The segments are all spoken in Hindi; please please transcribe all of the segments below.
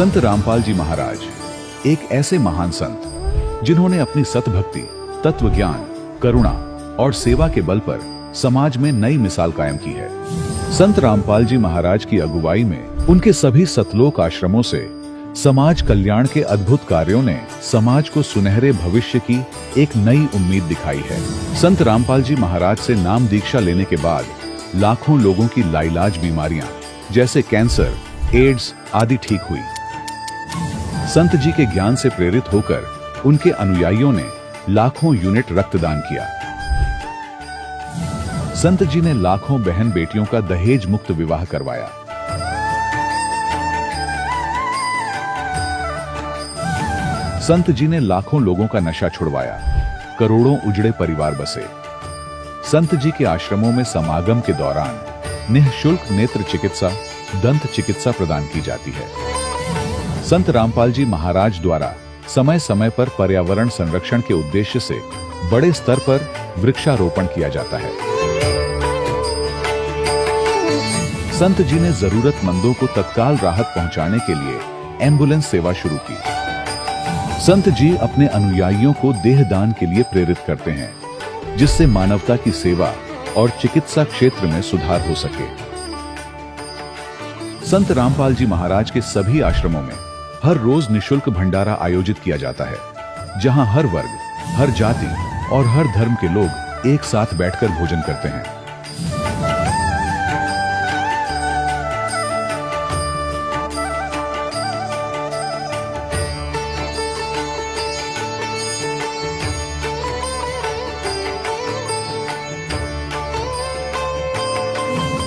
संत रामपाल जी महाराज एक ऐसे महान संत जिन्होंने अपनी सतभक्ति, तत्व ज्ञान, करुणा और सेवा के बल पर समाज में नई मिसाल कायम की है। संत रामपाल जी महाराज की अगुवाई में उनके सभी सतलोक आश्रमों से समाज कल्याण के अद्भुत कार्यों ने समाज को सुनहरे भविष्य की एक नई उम्मीद दिखाई है। संत रामपाल जी महाराज से नाम दीक्षा लेने के बाद लाखों लोगों की लाइलाज बीमारियां जैसे कैंसर, एड्स आदि ठीक हुई। संत जी के ज्ञान से प्रेरित होकर उनके अनुयायियों ने लाखों यूनिट रक्तदान किया। संत जी ने लाखों बहन बेटियों का दहेज मुक्त विवाह करवाया। संत जी ने लाखों लोगों का नशा छुड़वाया, करोड़ों उजड़े परिवार बसे। संत जी के आश्रमों में समागम के दौरान निःशुल्क नेत्र चिकित्सा, दंत चिकित्सा प्रदान की जाती है। संत रामपाल जी महाराज द्वारा समय समय पर पर्यावरण संरक्षण के उद्देश्य से बड़े स्तर पर वृक्षारोपण किया जाता है। संत जी ने जरूरतमंदों को तत्काल राहत पहुंचाने के लिए एम्बुलेंस सेवा शुरू की। संत जी अपने अनुयायियों को देहदान के लिए प्रेरित करते हैं, जिससे मानवता की सेवा और चिकित्सा क्षेत्र में सुधार हो सके। संत रामपाल जी महाराज के सभी आश्रमों में हर रोज निःशुल्क भंडारा आयोजित किया जाता है, जहां हर वर्ग, हर जाति और हर धर्म के लोग एक साथ बैठकर भोजन करते हैं।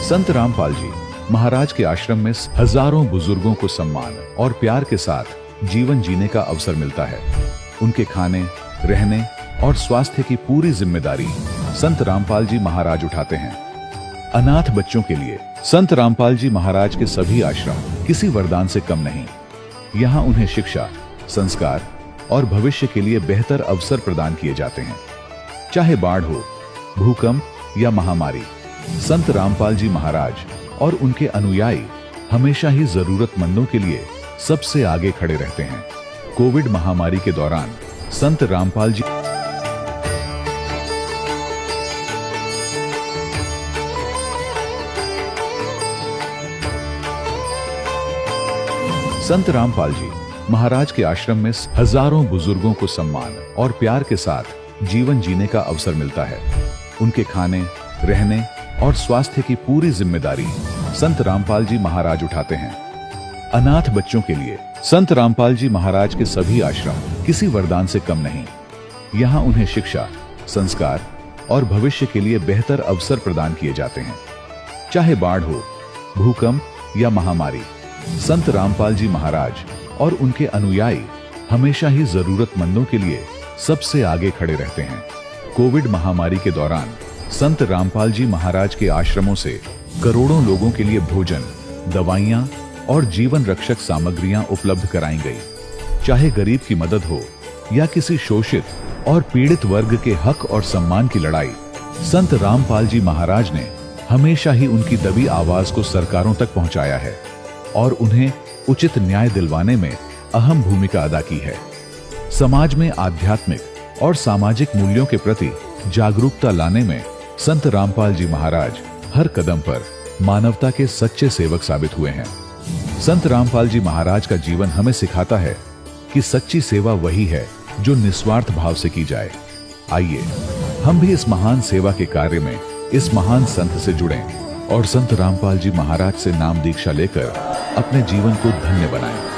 संत रामपाल जी महाराज के आश्रम में हजारों बुजुर्गों को सम्मान और प्यार के साथ जीवन जीने का अवसर मिलता है। उनके खाने, रहने और स्वास्थ्य की पूरी जिम्मेदारी संत रामपाल जी महाराज उठाते हैं। अनाथ बच्चों के लिए संत रामपाल जी महाराज के सभी आश्रम किसी वरदान से कम नहीं। यहाँ उन्हें शिक्षा, संस्कार और भविष्य के लिए बेहतर अवसर प्रदान किए जाते हैं। चाहे बाढ़ हो, भूकंप या महामारी, संत रामपाल जी महाराज और उनके अनुयायी हमेशा ही जरूरतमंदों के लिए सबसे आगे खड़े रहते हैं। कोविड महामारी के दौरान संत रामपाल जी महाराज के आश्रम में हजारों बुजुर्गों को सम्मान और प्यार के साथ जीवन जीने का अवसर मिलता है। उनके खाने, रहने और स्वास्थ्य की पूरी जिम्मेदारी संत रामपाल जी महाराज उठाते हैं। अनाथ बच्चों के लिए संत रामपाल जी महाराज के सभी आश्रम किसी वरदान से कम नहीं। यहाँ उन्हें शिक्षा, संस्कार और भविष्य के लिए बेहतर अवसर प्रदान किए जाते हैं। चाहे बाढ़ हो, भूकंप या महामारी, संत रामपाल जी महाराज और उनके अनुयायी हमेशा ही जरूरतमंदों के लिए सबसे आगे खड़े रहते हैं। कोविड महामारी के दौरान संत रामपाल जी महाराज के आश्रमों से करोड़ों लोगों के लिए भोजन, दवाइयां और जीवन रक्षक सामग्रियां उपलब्ध कराई गई। चाहे गरीब की मदद हो या किसी शोषित और पीड़ित वर्ग के हक और सम्मान की लड़ाई, संत रामपाल जी महाराज ने हमेशा ही उनकी दबी आवाज को सरकारों तक पहुंचाया है और उन्हें उचित न्याय दिलवाने में अहम भूमिका अदा की है। समाज में आध्यात्मिक और सामाजिक मूल्यों के प्रति जागरूकता लाने में संत रामपाल जी महाराज हर कदम पर मानवता के सच्चे सेवक साबित हुए हैं। संत रामपाल जी महाराज का जीवन हमें सिखाता है कि सच्ची सेवा वही है जो निस्वार्थ भाव से की जाए। आइए हम भी इस महान सेवा के कार्य में इस महान संत से जुड़ें और संत रामपाल जी महाराज से नाम दीक्षा लेकर अपने जीवन को धन्य बनाएं।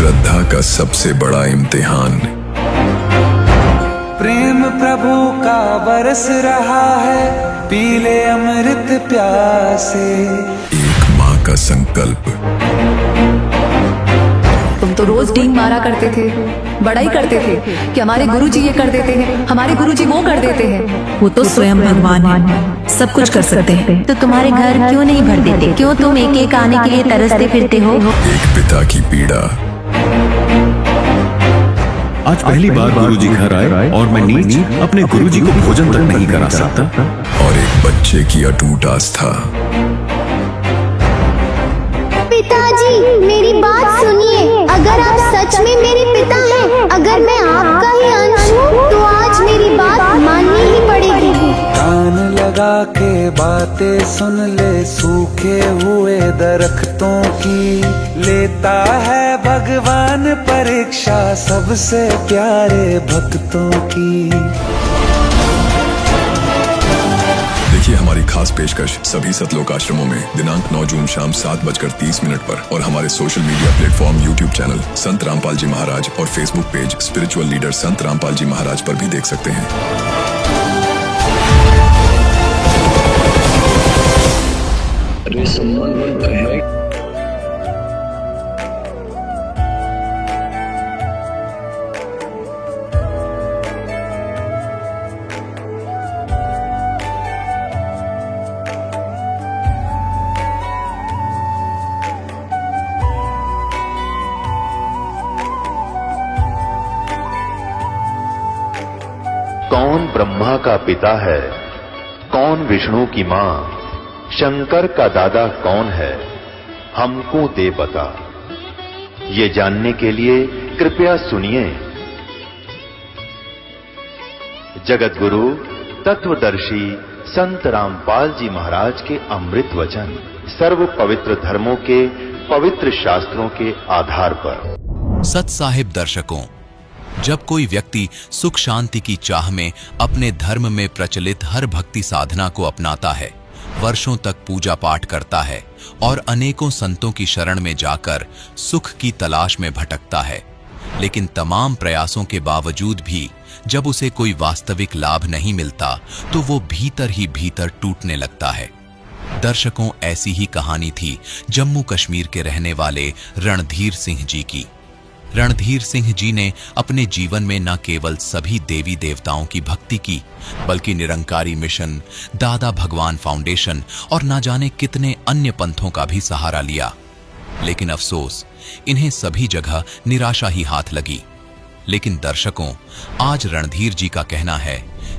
श्रद्धा का सबसे बड़ा इम्तिहान प्रेम प्रभु का बरस रहा है, पीले अमृत प्यासे। एक माँ का संकल्प। तुम तो रोज डींग मारा करते थे, बड़ाई करते थे कि हमारे गुरुजी ये कर देते हैं, हमारे गुरुजी वो कर देते हैं। वो तो स्वयं भगवान है, सब कुछ कर सकते हैं। तो तुम्हारे घर क्यों नहीं भर देते? क्यों तुम एक एक आने के लिए तरसते फिरते हो? एक पिता की पीड़ा। आज पहली बार गुरुजी घर आए और मैं नीच अपने गुरुजी को भोजन तक नहीं करा सकता। और एक बच्चे की अटूट आस्था। पिताजी, मेरी बात सुनिए। अगर आप सच में मेरे पिता हैं, अगर मैं आपका ही अंश हूँ, तो आज मेरी बात माननी ही पड़ेगी। कान लगा के बातें सुन ले, सूखे हुए दरख्तों की लेता है भगवान परीक्षा सबसे प्यारे भक्तों की। देखिए हमारी खास पेशकश सभी सतलोक आश्रमों में दिनांक 9 जून शाम 7:30 पर और हमारे social media platform YouTube channel संत रामपाल जी महाराज और फेसबुक पेज स्पिरिचुअल लीडर संत रामपाल जी महाराज पर भी देख सकते हैं। कौन ब्रह्मा का पिता है, कौन विष्णु की मां, शंकर का दादा कौन है, हमको दे बता। ये जानने के लिए कृपया सुनिए। जगत गुरु तत्वदर्शी संत रामपाल जी महाराज के अमृत वचन सर्व पवित्र धर्मों के पवित्र शास्त्रों के आधार पर। सत साहिब दर्शकों, जब कोई व्यक्ति सुख शांति की चाह में अपने धर्म में प्रचलित हर भक्ति साधना को अपनाता है, वर्षों तक पूजा पाठ करता है और अनेकों संतों की शरण में जाकर सुख की तलाश में भटकता है, लेकिन तमाम प्रयासों के बावजूद भी जब उसे कोई वास्तविक लाभ नहीं मिलता तो वो भीतर ही भीतर टूटने लगता है। दर्शकों, ऐसी ही कहानी थी जम्मू कश्मीर के रहने वाले रणधीर सिंह जी की। रणधीर सिंह जी ने अपने जीवन में न केवल सभी देवी देवताओं की भक्ति की, बल्कि निरंकारी मिशन, दादा भगवान फाउंडेशन और न जाने कितने अन्य पंथों का भी सहारा लिया। लेकिन अफसोस, इन्हें सभी जगह निराशा ही हाथ लगी। लेकिन दर्शकों, आज रणधीर जी का कहना है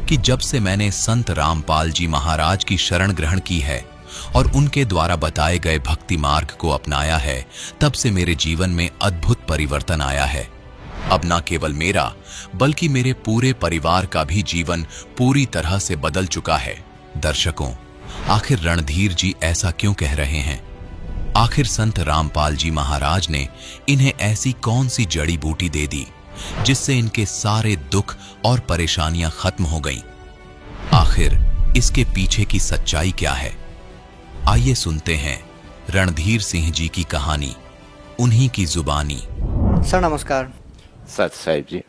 कि जब से मैंने संत रामपाल जी महाराज की शरण ग्रहण की है और उनके द्वारा बताए गए भक्ति मार्ग को अपनाया है, तब से मेरे जीवन में अद्भुत परिवर्तन आया है। अब न केवल मेरा बल्कि मेरे पूरे परिवार का भी जीवन पूरी तरह से बदल चुका है। दर्शकों, आखिर रणधीर जी ऐसा क्यों कह रहे हैं? आखिर संत रामपाल जी महाराज ने इन्हें ऐसी कौन सी जड़ी बूटी दे दी जिससे इनके सारे दुख और परेशानियां खत्म हो गईं? आखिर इसके पीछे की सच्चाई क्या है? आइए सुनते हैं रणधीर सिंह जी की कहानी, उन्हीं की जुबानी। सर नमस्कार। सत साहिब जी।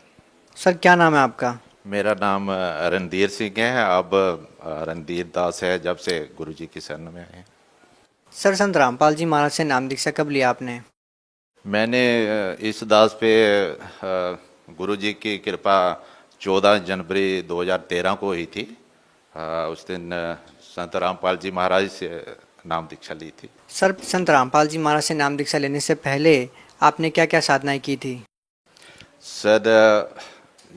सर क्या नाम है आपका? मेरा नाम रणधीर सिंह है। अब रणधीर दास है जब से गुरुजी की शरण में आए। सर संत रामपाल जी महाराज से नाम दीक्षा कब लिया आपने? मैंने इस दास पे गुरुजी की कृपा 14 जनवरी 2013 को हुई थी। उस दिन संत रामपाल जी महाराज से नाम दीक्षा ली थी। सर संत रामपाल जी महाराज से नाम दीक्षा लेने से पहले आपने क्या क्या साधनाएं की थी? सर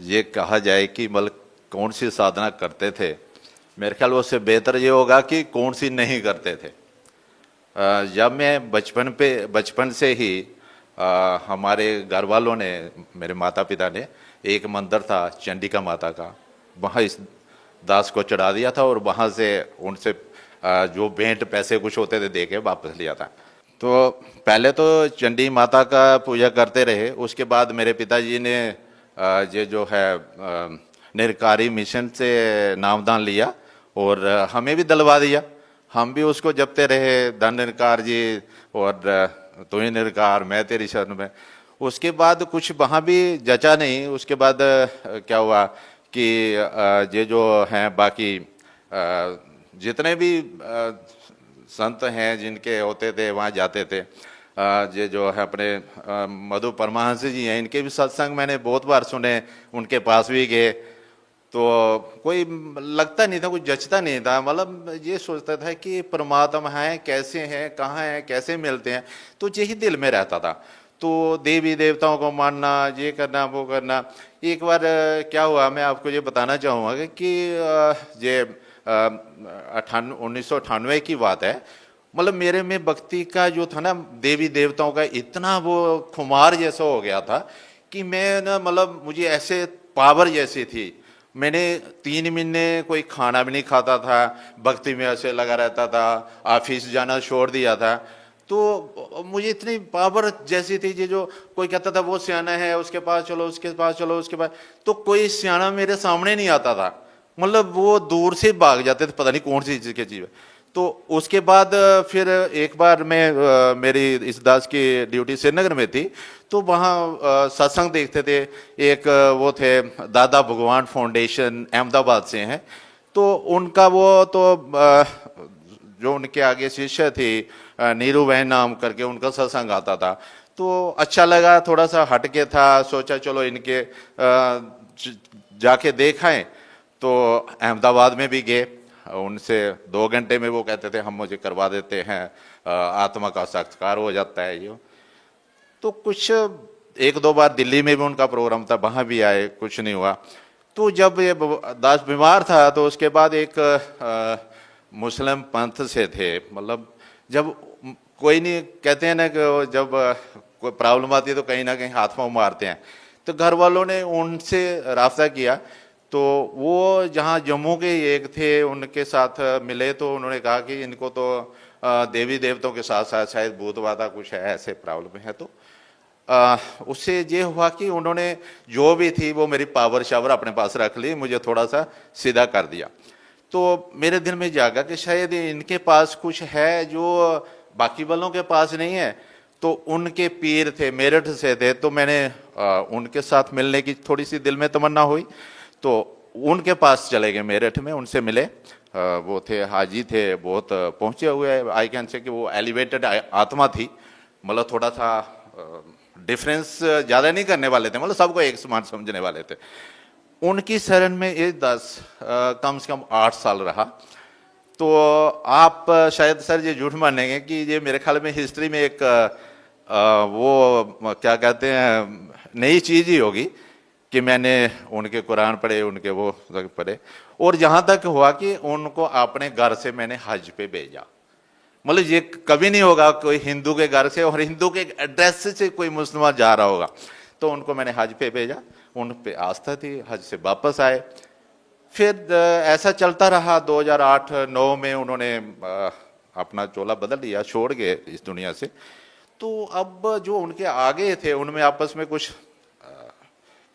ये कहा जाए कि मतलब कौन सी साधना करते थे, मेरे ख्याल उससे बेहतर ये होगा कि कौन सी नहीं करते थे। जब मैं बचपन से ही हमारे घर वालों ने, मेरे माता पिता ने, एक मंदिर था चंडिका माता का, वहाँ इस दास को चढ़ा दिया था और वहाँ से उनसे जो भेंट पैसे कुछ होते थे दे के वापस लिया था। तो पहले तो चंडी माता का पूजा करते रहे। उसके बाद मेरे पिताजी ने ये जो है निरकारी मिशन से नामदान लिया और हमें भी दिलवा दिया। हम भी उसको जपते रहे, धन निरकार जी और तू ही निरकार, मैं तेरी शरण में। उसके बाद कुछ वहाँ भी जचा नहीं। उसके बाद क्या हुआ कि ये जो हैं बाकी जितने भी संत हैं जिनके होते थे वहाँ जाते थे। ये जो है अपने मधु परमहंस जी हैं, इनके भी सत्संग मैंने बहुत बार सुने, उनके पास भी गए तो कोई लगता नहीं था, कुछ जचता नहीं था। मतलब ये सोचता था कि परमात्मा हैं, कैसे हैं, कहाँ हैं, कैसे मिलते हैं, तो यही दिल में रहता था। तो देवी देवताओं को मानना, ये करना, वो करना। एक बार क्या हुआ, मैं आपको ये बताना चाहूँगा कि ये 1998 की बात है। मतलब मेरे में भक्ति का जो था ना, देवी देवताओं का इतना वो खुमार जैसा हो गया था कि मैं ना, मतलब मुझे ऐसे पावर जैसी थी। मैंने 3 महीने कोई खाना भी नहीं खाता था, भक्ति में ऐसे लगा रहता था, ऑफिस जाना छोड़ दिया था। तो मुझे इतनी पावर जैसी थी, जो कोई कहता था वो सियाना है, उसके पास चलो, उसके पास चलो, उसके पास, तो कोई सियाना मेरे सामने नहीं आता था। मतलब वो दूर से भाग जाते थे, पता नहीं कौन सी चीज़ की चीज़ है। तो उसके बाद फिर एक बार मैं मेरी इस दास की ड्यूटी श्रीनगर में थी, तो वहाँ सत्संग देखते थे। एक वो थे दादा भगवान फाउंडेशन, अहमदाबाद से हैं। तो उनका वो तो जो उनके आगे शिष्य थे नीरू बहन नाम करके, उनका सत्संग आता था। तो अच्छा लगा, थोड़ा सा हटके था, सोचा चलो इनके जाके देखाएं। तो अहमदाबाद में भी गए, उनसे 2 घंटे में वो कहते थे हम मुझे करवा देते हैं, आत्मा का साक्षात्कार हो जाता है ये। तो कुछ 1-2 बार दिल्ली में भी उनका प्रोग्राम था, वहाँ भी आए, कुछ नहीं हुआ। तो जब ये दास बीमार था, तो उसके बाद एक मुस्लिम पंथ से थे। मतलब जब कोई नहीं, कहते हैं ना कि जब कोई प्रॉब्लम आती है तो कहीं ना कहीं हाथ पांव मारते हैं। तो घर वालों ने उनसे राब्ता किया, तो वो जहाँ जम्मू के एक थे उनके साथ मिले। तो उन्होंने कहा कि इनको तो देवी देवताओं के साथ साथ शायद भूत बाधा कुछ है, ऐसे प्रॉब्लम है। तो उससे ये हुआ कि उन्होंने जो भी थी वो मेरी पावर शावर अपने पास रख ली, मुझे थोड़ा सा सीधा कर दिया। तो मेरे दिल में जागा कि शायद इनके पास कुछ है जो बाकी वालों के पास नहीं है। तो उनके पीर थे, मेरठ से थे, तो मैंने उनके साथ मिलने की थोड़ी सी दिल में तमन्ना हुई। तो उनके पास चले गए, मेरठ में उनसे मिले। वो थे हाजी थे, बहुत पहुंचे हुए, आई कैन से कि वो एलिवेटेड आत्मा थी। मतलब थोड़ा सा डिफरेंस ज़्यादा नहीं करने वाले थे, मतलब सबको एक समान समझने वाले थे। उनकी शरण में ये 10 कम से कम 8 साल रहा। तो आप शायद सर ये झूठ मानेंगे कि ये मेरे ख्याल में हिस्ट्री में एक वो क्या कहते हैं नई चीज़ ही होगी कि मैंने उनके कुरान पढ़े, उनके वो पढ़े। और जहाँ तक हुआ कि उनको अपने घर से मैंने हज पे भेजा। मतलब ये कभी नहीं होगा कोई हिंदू के घर से और हिंदू के एड्रेस से कोई मुसलमान जा रहा होगा। तो उनको मैंने हज पे भेजा, उन पे आस्था थी, हज से वापस आए। फिर ऐसा चलता रहा। 2008-9 में उन्होंने अपना चोला बदल लिया, छोड़ गए इस दुनिया से। तो अब जो उनके आगे थे उनमें आपस में कुछ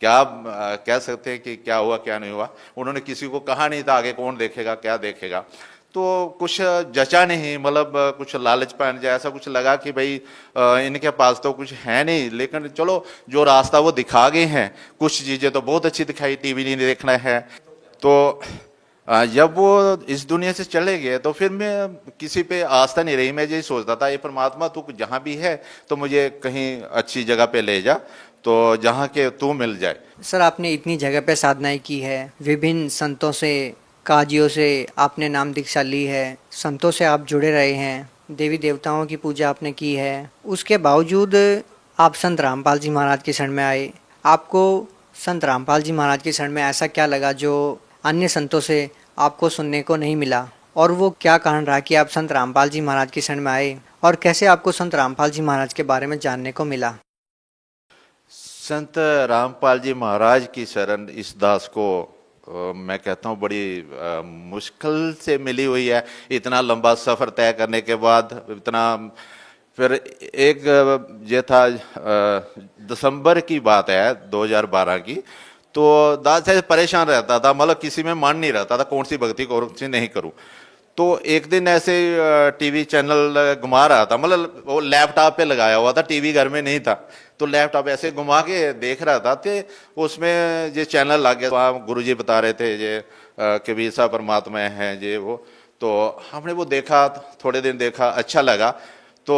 क्या कह सकते हैं कि क्या हुआ क्या नहीं हुआ। उन्होंने किसी को कहा नहीं था आगे कौन देखेगा क्या देखेगा। तो कुछ जचा नहीं, मतलब कुछ लालच पान जाए, ऐसा कुछ लगा कि भाई इनके पास तो कुछ है नहीं, लेकिन चलो जो रास्ता वो दिखा गए हैं, कुछ चीज़ें तो बहुत अच्छी दिखाई, टीवी नहीं देखना है। तो जब वो इस दुनिया से चले गए तो फिर मैं किसी पे आस्था नहीं रही। मैं यही सोचता था ये परमात्मा तू जहाँ भी है तो मुझे कहीं अच्छी जगह पे ले जा, तो जहाँ के तू मिल जाए। सर आपने इतनी जगह पे साधनाएं की है, विभिन्न संतों से, काजियों से आपने नाम दीक्षा ली है, संतों से आप जुड़े रहे हैं, देवी देवताओं की पूजा आपने की है। उसके बावजूद आप संत रामपाल जी महाराज की शरण में आए। आपको संत रामपाल जी महाराज की शरण में ऐसा क्या लगा जो अन्य संतों से आपको सुनने को नहीं मिला, और वो क्या कारण रहा कि आप संत रामपाल जी महाराज की शरण में आए, और कैसे आपको संत रामपाल जी महाराज के बारे में जानने को मिला? संत रामपाल जी महाराज की शरण इस दास को मैं कहता हूँ बड़ी मुश्किल से मिली हुई है। इतना लंबा सफ़र तय करने के बाद इतना, फिर एक ये था दिसंबर की बात है 2012 की। तो दास ऐसे परेशान रहता था, मतलब किसी में मन नहीं रहता था कौन सी भक्ति करूँ कौन सी नहीं करूँ। तो एक दिन ऐसे टीवी चैनल घुमा रहा था, मतलब वो लैपटॉप पे लगाया हुआ था, टीवी घर में नहीं था। तो लैपटॉप ऐसे घुमा के देख रहा था, तो उसमें ये चैनल लग गया, वहाँ गुरुजी बता रहे थे ये कबीर साहब परमात्मा हैं ये वो। तो हमने वो देखा, थोड़े दिन देखा, अच्छा लगा। तो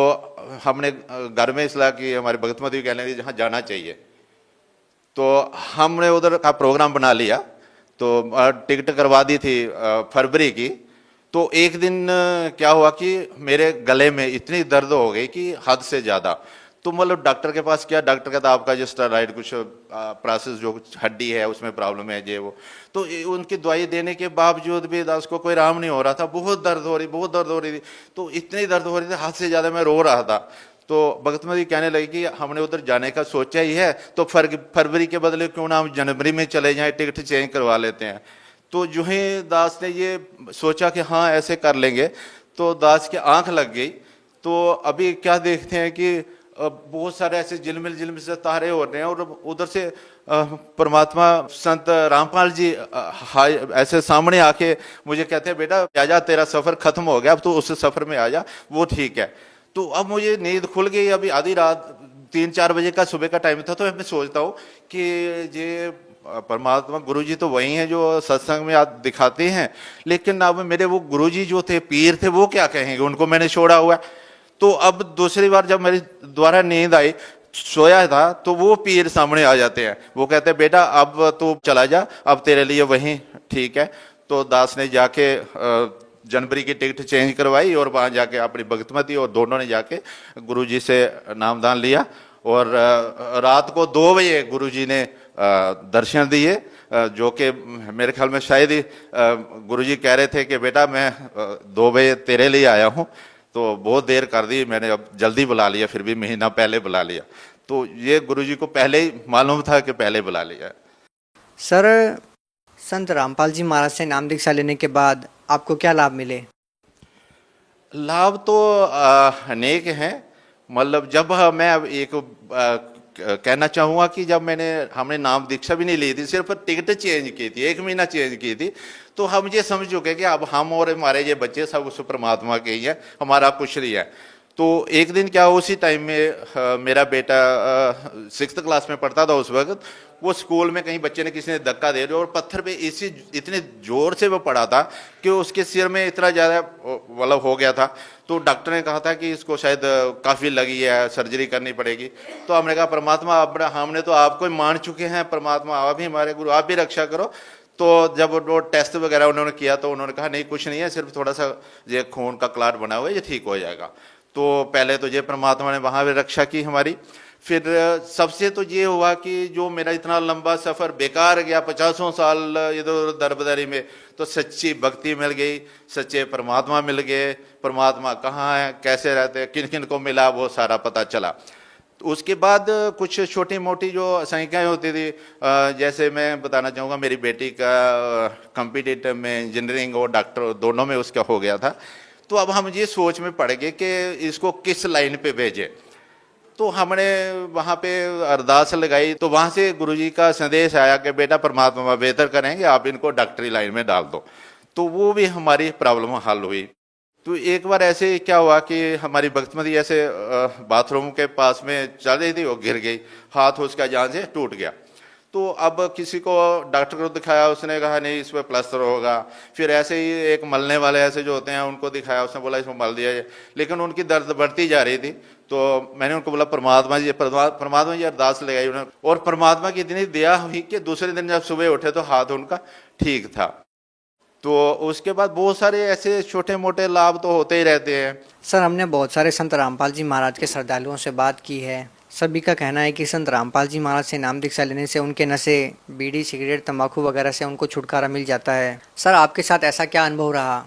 हमने घर में सलाह की, हमारे भगतमती कहने लगी जहाँ जाना चाहिए। तो हमने उधर का प्रोग्राम बना लिया। तो टिकट करवा दी थी फरवरी की। तो एक दिन क्या हुआ कि मेरे गले में इतनी दर्द हो गई कि हद से ज़्यादा। तो मतलब डॉक्टर के पास किया, डॉक्टर कहता आपका जो स्टेरॉइड कुछ प्रोसेस जो हड्डी है उसमें प्रॉब्लम है ये वो। तो उनकी दवाई देने के बावजूद भी दास को कोई आराम नहीं हो रहा था, बहुत दर्द हो रही थी। तो इतनी दर्द हो रही थी, हद से ज़्यादा मैं रो रहा था। तो भगतमती कहने लगी कि हमने उधर जाने का सोचा ही है, तो फरवरी के बदले क्यों ना हम जनवरी में चले जाएं, टिकट चेंज करवा लेते हैं। तो जो ही दास ने ये सोचा कि हाँ ऐसे कर लेंगे, तो दास की आंख लग गई। तो अभी क्या देखते हैं कि बहुत सारे ऐसे झिलमिल से तारे हो रहे हैं, और उधर से परमात्मा संत रामपाल जी ऐसे सामने आके मुझे कहते हैं बेटा आजा, तेरा सफर खत्म हो गया, अब तो उस सफर में आ जा, वो ठीक है। तो अब मुझे नींद खुल गई। अभी आधी रात 3-4 बजे का सुबह का टाइम था। तो मैं सोचता हूँ कि ये परमात्मा गुरुजी तो वही हैं जो सत्संग में आप दिखाते हैं, लेकिन अब मेरे वो गुरुजी जो थे, पीर थे, वो क्या कहेंगे, उनको मैंने छोड़ा हुआ है। तो अब दूसरी बार जब मेरी दोबारा नींद आई, सोया था, तो वो पीर सामने आ जाते हैं। वो कहते हैं बेटा अब तू चला जा, अब तेरे लिए वही ठीक है। तो दास ने जाके जनवरी की टिकट चेंज करवाई और वहाँ जाके अपनी भगतमती और दोनों ने जाके गुरुजी से नामदान लिया। और रात को 2 बजे गुरुजी ने दर्शन दिए, जो कि मेरे ख्याल में शायद ही गुरुजी कह रहे थे कि बेटा मैं 2 बजे तेरे लिए आया हूँ। तो बहुत देर कर दी मैंने, अब जल्दी बुला लिया, फिर भी महीना पहले बुला लिया। तो ये गुरुजी को पहले ही मालूम था कि पहले बुला लिया। सर, संत रामपाल जी महाराज से नाम दीक्षा लेने के बाद आपको क्या लाभ मिले? लाभ तो अनेक हैं। मतलब जब मैं अब एक कहना चाहूँगा कि जब हमने नाम दीक्षा भी नहीं ली थी, सिर्फ टिकट चेंज की थी, 1 महीना चेंज की थी, तो हम ये समझ चुके कि अब हम और हमारे ये बच्चे सब उस परमात्मा के ही हैं, हमारा कुछ नहीं है। तो एक दिन क्या, उसी टाइम में मेरा बेटा 6th क्लास में पढ़ता था उस वक्त। वो स्कूल में कहीं बच्चे ने किसी ने धक्का दे दिया और पत्थर पे इतने जोर से वो पड़ा था कि उसके सिर में इतना ज़्यादा मतलब हो गया था। तो डॉक्टर ने कहा था कि इसको शायद काफ़ी लगी है, सर्जरी करनी पड़ेगी। तो हमने कहा परमात्मा हमने तो आपको ही मान चुके हैं, परमात्मा आप ही हमारे गुरु, आप भी रक्षा करो। तो जब वो टेस्ट वगैरह उन्होंने किया तो उन्होंने कहा नहीं कुछ नहीं है, सिर्फ थोड़ा सा ये खून का क्लॉट बना हुआ है, ये ठीक हो जाएगा। तो पहले तो ये परमात्मा ने वहाँ भी रक्षा की हमारी। फिर सबसे तो ये हुआ कि जो मेरा इतना लंबा सफ़र बेकार गया, 50 साल इधर दरबदरी में, तो सच्ची भक्ति मिल गई, सच्चे परमात्मा मिल गए। परमात्मा कहाँ है, कैसे रहते हैं, किन किन को मिला, वो सारा पता चला। उसके बाद कुछ छोटी मोटी जो संख्याएँ होती थी, जैसे मैं बताना चाहूँगा मेरी बेटी का कॉम्पिटिटिव में इंजीनियरिंग और डॉक्टर दोनों में उसका हो गया था। तो अब हम ये सोच में पड़ गए कि इसको किस लाइन पे भेजें। तो हमने वहाँ पे अरदास लगाई, तो वहाँ से गुरुजी का संदेश आया कि बेटा परमात्मा बेहतर करेंगे, आप इनको डॉक्टरी लाइन में डाल दो। तो वो भी हमारी प्रॉब्लम हल हुई। तो एक बार ऐसे क्या हुआ कि हमारी भक्तमती ऐसे बाथरूम के पास में चल रही थी, वो गिर गई, हाथ उसका जान से टूट गया। तो अब किसी को डॉक्टर को दिखाया, उसने कहा नहीं इसमें प्लास्टर होगा। फिर ऐसे ही एक मलने वाले ऐसे जो होते हैं उनको दिखाया, उसने बोला इसमें मल दिया जाए, लेकिन उनकी दर्द बढ़ती जा रही थी। तो मैंने उनको बोला परमात्मा जी अरदास लगाई उन्होंने, और परमात्मा की इतनी दया हुई कि दूसरे दिन जब सुबह उठे तो हाथ उनका ठीक था। तो उसके बाद बहुत सारे ऐसे छोटे मोटे लाभ तो होते ही रहते हैं। सर, हमने बहुत सारे संत रामपाल जी महाराज के श्रद्धालुओं से बात की है। सभी का कहना है कि संत रामपाल जी महाराज से नाम दीक्षा लेने से उनके नशे, बीड़ी, सिगरेट, तंबाकू वगैरह से उनको छुटकारा मिल जाता है। सर, आपके साथ ऐसा क्या अनुभव रहा?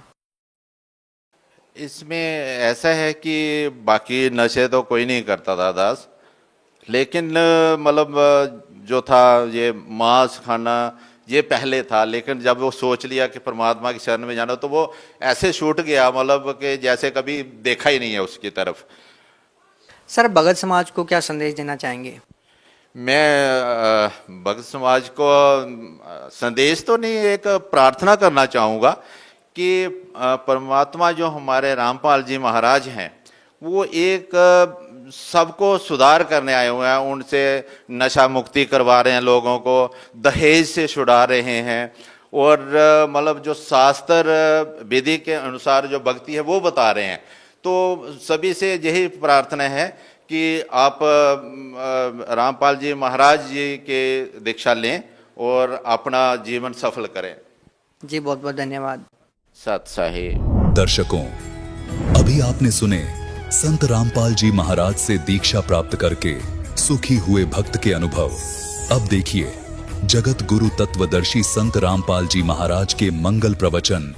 इसमें ऐसा है कि बाकी नशे तो कोई नहीं करता था दास, लेकिन मतलब जो था ये मांस खाना ये पहले था, लेकिन जब वो सोच लिया कि परमात्मा की शरण में जाना, तो वो ऐसे छूट गया मतलब कि जैसे कभी देखा ही नहीं है उसकी तरफ। सर, भगत समाज को क्या संदेश देना चाहेंगे? मैं भगत समाज को संदेश तो नहीं, एक प्रार्थना करना चाहूँगा कि परमात्मा जो हमारे रामपाल जी महाराज हैं, वो एक सबको सुधार करने आए हुए हैं। उनसे नशा मुक्ति करवा रहे हैं, लोगों को दहेज से छुड़ा रहे हैं, और मतलब जो शास्त्र विधि के अनुसार जो भक्ति है वो बता रहे हैं। तो सभी से यही प्रार्थना है कि आप रामपाल जी महाराज जी के दीक्षा लें और अपना जीवन सफल करें। जी बहुत बहुत धन्यवाद। सत साही। दर्शकों, अभी आपने सुने संत रामपाल जी महाराज से दीक्षा प्राप्त करके सुखी हुए भक्त के अनुभव। अब देखिए जगत गुरु तत्वदर्शी संत रामपाल जी महाराज के मंगल प्रवचन।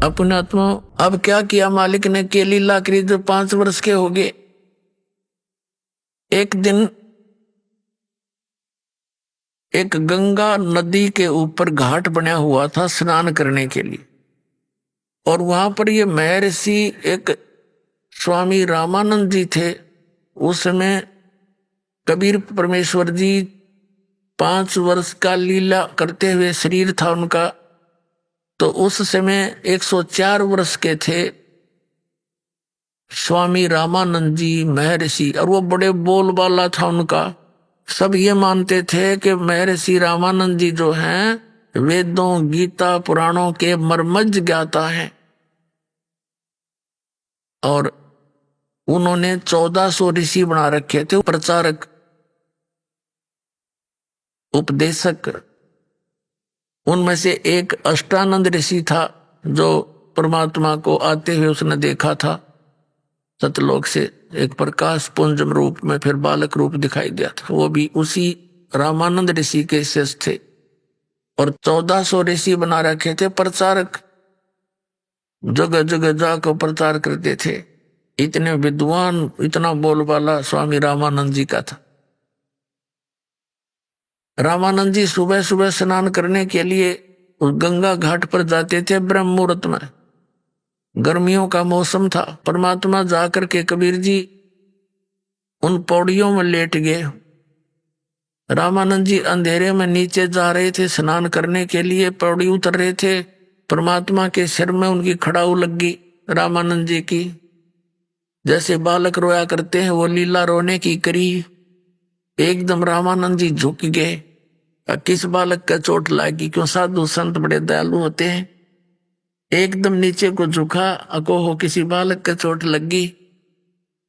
अपने आत्मा अब क्या किया मालिक ने, के लीला करी जो 5 वर्ष के हो गए। एक दिन एक गंगा नदी के ऊपर घाट बना हुआ था स्नान करने के लिए, और वहां पर ये महर्षि एक स्वामी रामानंद जी थे। उस समय कबीर परमेश्वर जी 5 वर्ष का लीला करते हुए शरीर था उनका, तो उस समय 104 वर्ष के थे स्वामी रामानंद जी महर्षि, और वो बड़े बोलबाला था उनका। सब ये मानते थे कि महर्षि रामानंद जी जो हैं वेदों गीता पुराणों के मर्मज्ञ ज्ञाता हैं, और उन्होंने 1400 ऋषि बना रखे थे, प्रचारक उपदेशक। उनमें से एक अष्टानंद ऋषि था जो परमात्मा को आते हुए उसने देखा था सतलोक से, एक प्रकाश पुंजम रूप में, फिर बालक रूप दिखाई दिया था। वो भी उसी रामानंद ऋषि के शिष्य थे, और 1400 ऋषि बना रखे थे प्रचारक, जगह जगह जाकर प्रचार करते थे। इतने विद्वान, इतना बोलबाला स्वामी रामानंद जी का था। रामानंद जी सुबह सुबह स्नान करने के लिए उस गंगा घाट पर जाते थे ब्रह्म मुहूर्त में। गर्मियों का मौसम था। परमात्मा जाकर के कबीर जी उन पौड़ियों में लेट गए। रामानंद जी अंधेरे में नीचे जा रहे थे स्नान करने के लिए, पौड़ी उतर रहे थे। परमात्मा के सिर में उनकी खड़ाऊ लग गई रामानंद जी की। जैसे बालक रोया करते हैं वो लीला रोने की करी। एकदम रामानंद जी झुक गए। किस बालक का चोट लगी, क्यों साधु संत बड़े दयालु होते हैं। एकदम नीचे को झुका, अको किसी बालक का चोट लगी।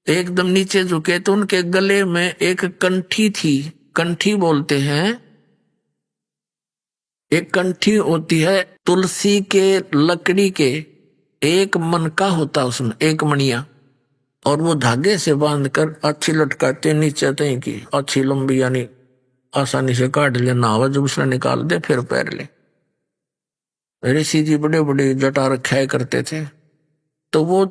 एकदम नीचे झुके तो उनके गले में एक कंठी थी। कंठी बोलते हैं, एक कंठी होती है तुलसी के लकड़ी के, एक मनका होता उसमें, एक मणिया, और वो धागे से बांधकर अच्छी लटकाते नीचे तय की, अच्छी लंबी, यानी आसानी से काट लेना हो, जब उसने निकाल दे फिर पैर ले। ऋषि जी बड़े बड़े जटा रखाया करते थे। तो वो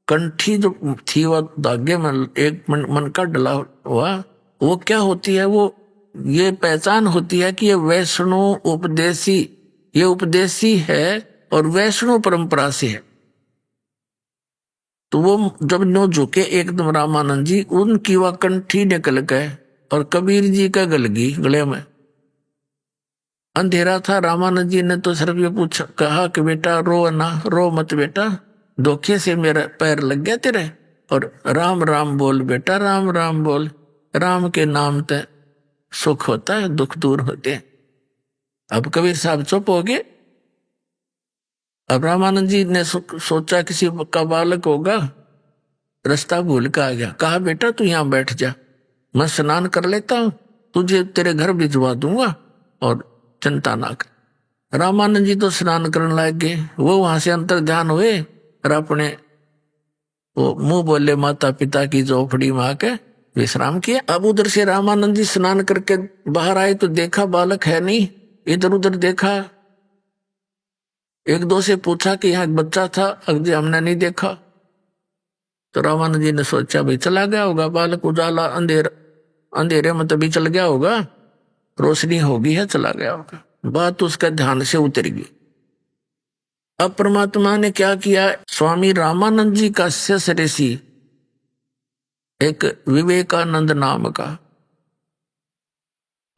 कंठी जो थी वह धागे में एक मन का डला हुआ, वो क्या होती है, वो ये पहचान होती है कि ये वैष्णव उपदेशी, ये उपदेशी है और वैष्णव परंपरा से है। तो वो जब नो झुके एकदम रामानंद जी, उनकी वह कंठी निकल गए और कबीर जी का गलगी गले में। अंधेरा था। रामानंद जी ने तो सिर्फ ये पूछा, कहा कि बेटा रो ना, रो मत बेटा, धोखे से मेरा पैर लग गया तेरे, और राम राम बोल बेटा, राम राम बोल। राम के नाम ते सुख होता है, दुख दूर होते हैं। अब कबीर साहब चुप हो गए। अब रामानंद जी ने सोचा किसी का बालक होगा, रास्ता भूल के आ गया। कहा बेटा तू यहां बैठ जा, मैं स्नान कर लेता हूं, तुझे तेरे घर भिजवा दूंगा और चिंता ना कर। रामानंद जी तो स्नान करने लग गए। वो वहां से अंतर ध्यान हुए और अपने वो मुंह बोले माता पिता की झोपड़ी में आके विश्राम किया। अब उधर से रामानंद जी स्नान करके बाहर आए तो देखा बालक है नहीं। इधर उधर देखा, एक दो से पूछा कि यहाँ एक बच्चा था, अगले हमने नहीं देखा। तो रामानंद जी ने सोचा भाई चला गया होगा बालक, उजाला अंधेरे में तभी चल गया होगा, रोशनी होगी है, चला गया होगा। बात उसका ध्यान से उतर गई। अब परमात्मा ने क्या किया, स्वामी रामानंद जी का शिष्य ऋषि एक विवेकानंद नाम का,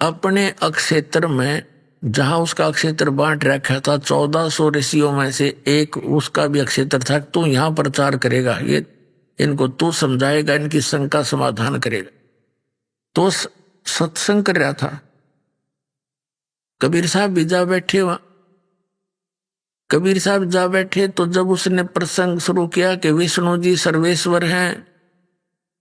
अपने अक्षेत्र में जहां उसका अक्षेत्र बांट रखा था 1400 ऋषियों में से एक उसका भी अक्षेत्र था। तू यहां प्रचार करेगा, ये इनको तू समझाएगा, इनकी शंका समाधान करेगा। तो सत्संग कर रहा था। कबीर साहब भी जा बैठे वहां। कबीर साहब जा बैठे तो जब उसने प्रसंग शुरू किया कि विष्णु जी सर्वेश्वर हैं,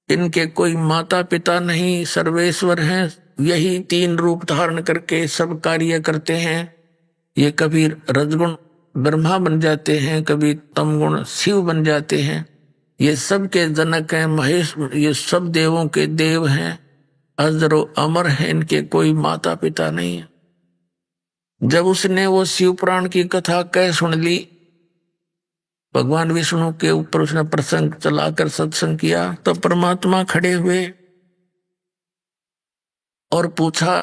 इनके कोई माता पिता नहीं, सर्वेश्वर हैं, यही 3 रूप धारण करके सब कार्य करते हैं। ये कभी रजगुण ब्रह्मा बन जाते हैं, कभी तमगुण शिव बन जाते हैं। ये सब के जनक हैं, महेश, ये सब देवों के देव हैं, अजरो अमर हैं, इनके कोई माता पिता नहीं है। जब उसने वो शिव पुराण की कथा कह सुन ली, भगवान विष्णु के ऊपर उसने प्रसंग चलाकर सत्संग किया, तो परमात्मा खड़े हुए और पूछा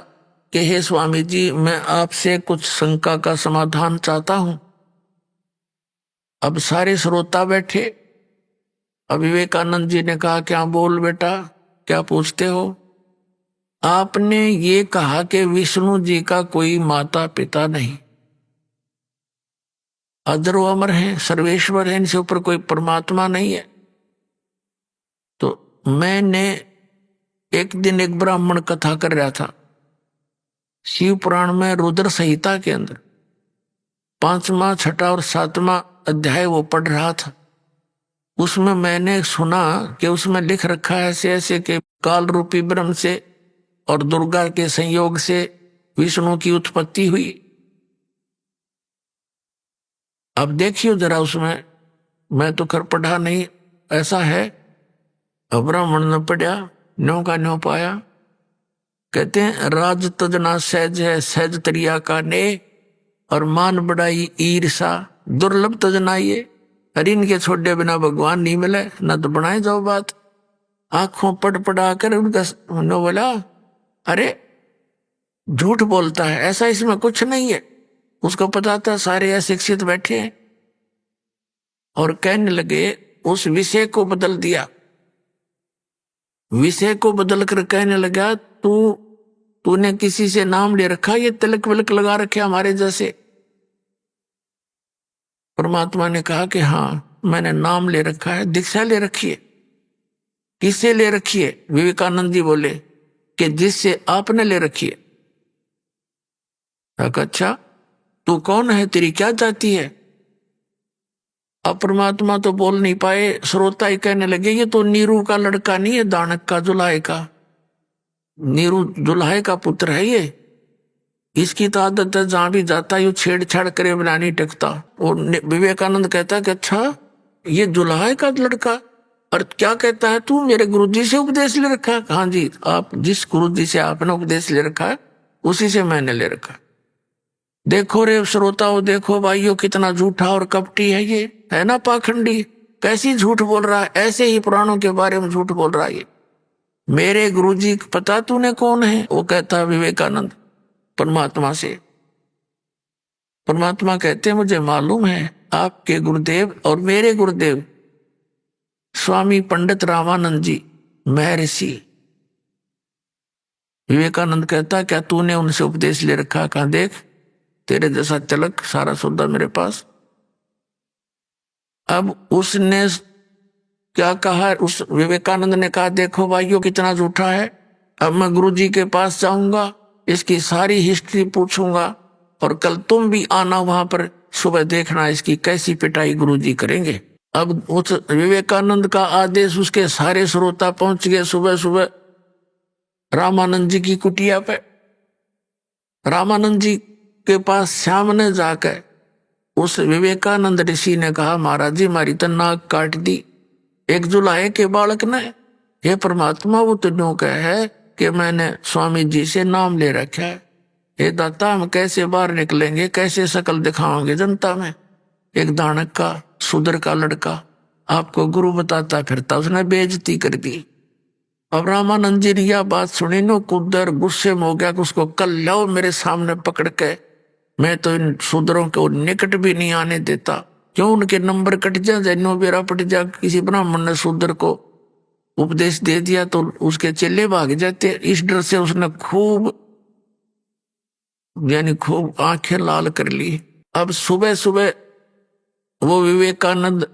कि हे स्वामी जी, मैं आपसे कुछ शंका का समाधान चाहता हूं। अब सारे श्रोता बैठे। अब विवेकानंद जी ने कहा, क्या बोल बेटा, क्या पूछते हो? आपने ये कहा कि विष्णु जी का कोई माता पिता नहीं, अजरो अमर हैं, सर्वेश्वर हैं, इनसे ऊपर कोई परमात्मा नहीं है। तो मैंने एक दिन एक ब्राह्मण कथा कर रहा था शिव पुराण में, रुद्र संहिता के अंदर 5वां, 6वां और 7वां अध्याय वो पढ़ रहा था। उसमें मैंने सुना कि उसमें लिख रखा है ऐसे ऐसे कि काल रूपी ब्रह्म से और दुर्गा के संयोग से विष्णु की उत्पत्ति हुई। अब देखियो जरा उसमें, मैं तो खैर पढ़ा नहीं, ऐसा है। अब ब्राह्मण ने पढ़ा, न्यों का न्यों पाया। कहते हैं, राज तजना सहज है, सहज तरिया का ने, और मान बढ़ाई ईर्षा, दुर्लभ तजना ये। अरे इनके छोड़े बिना भगवान नहीं मिले, ना तो बनाए जाओ बात। आंखों पड़ पड़ा कर उनका बोला, अरे झूठ बोलता है, ऐसा इसमें कुछ नहीं है। उसको पता था सारे अशिक्षित बैठे हैं। और कहने लगे, उस विषय को बदल दिया, विषय को बदल कर कहने लगा, तूने किसी से नाम ले रखा, ये तिलक विलक लगा रखे हमारे जैसे? परमात्मा ने कहा कि हाँ, मैंने नाम ले रखा है, दीक्षा ले रखी है। किससे ले रखी है? विवेकानंद जी बोले कि जिससे आपने ले रखी है। अच्छा, तू कौन है, तेरी क्या जाति है? अब परमात्मा तो बोल नहीं पाए। श्रोता ही कहने लगे, ये तो नीरू का लड़का नहीं है, दानक का, जुलाहे का। नीरू जुलाहे का पुत्र है ये। इसकी तो आदत है, जहां भी जाता है छेड़छाड़ करे बिना नहीं टिकता। और विवेकानंद कहता है कि अच्छा, ये जुलाहे का लड़का, और क्या कहता है, तू मेरे गुरुजी से उपदेश ले रखा है? हाँ जी, आप जिस गुरुजी से आपने उपदेश ले रखा है, उसी से मैंने ले रखा। देखो रे श्रोताओं, देखो भाइयों, कितना झूठा और कपटी है ये, है ना पाखंडी। कैसी झूठ बोल रहा है, ऐसे ही पुराणों के बारे में झूठ बोल रहा है ये। मेरे गुरुजी पता तूने कौन है? वो कहता है विवेकानंद परमात्मा से। परमात्मा कहते हैं, मुझे मालूम है आपके गुरुदेव और मेरे गुरुदेव स्वामी पंडित रामानंद जी महर्षि। विवेकानंद कहता, क्या तूने उनसे उपदेश ले रखा? कहा, देख तेरे जैसा तिलक, सारा सौदा मेरे पास। अब उसने क्या कहा? उस विवेकानंद ने कहा, देखो भाइयों, कितना झूठा है। अब मैं गुरुजी के पास जाऊंगा, इसकी सारी हिस्ट्री पूछूंगा, और कल तुम भी आना वहां पर, सुबह देखना इसकी कैसी पिटाई गुरुजी करेंगे। अब उस विवेकानंद का आदेश, उसके सारे श्रोता पहुंच गए सुबह सुबह रामानंद जी की कुटिया पे। रामानंद जी के पास सामने जाकर उस विवेकानंद ऋषि ने कहा, महाराज जी, हमारी तो नाक काट दी एक जुलाहे के बालक ने। हे परमात्मा, वो तो न्यों कह है कि मैंने स्वामी जी से नाम ले रखा है। हे दाता, हम कैसे बाहर निकलेंगे, कैसे शकल दिखाओगे जनता में? एक दानक का, शूद्र का लड़का आपको गुरु बताता फिरता, उसने बेइज्जती कर दी। अब रामानंद जी ने यह बात सुनी, नो कुदर गुस्से में हो गया कि उसको कल लाओ मेरे सामने पकड़ के, मैं तो इन शूद्रों को निकट भी नहीं आने देता। क्यों उनके नंबर कट जाए, जैनो बेरा पट जा। किसी ब्राह्मण ने शूद्र को उपदेश दे दिया तो उसके चेले भाग जाते। इस डर से उसने खूब आंखें लाल कर ली। अब सुबह सुबह वो विवेकानंद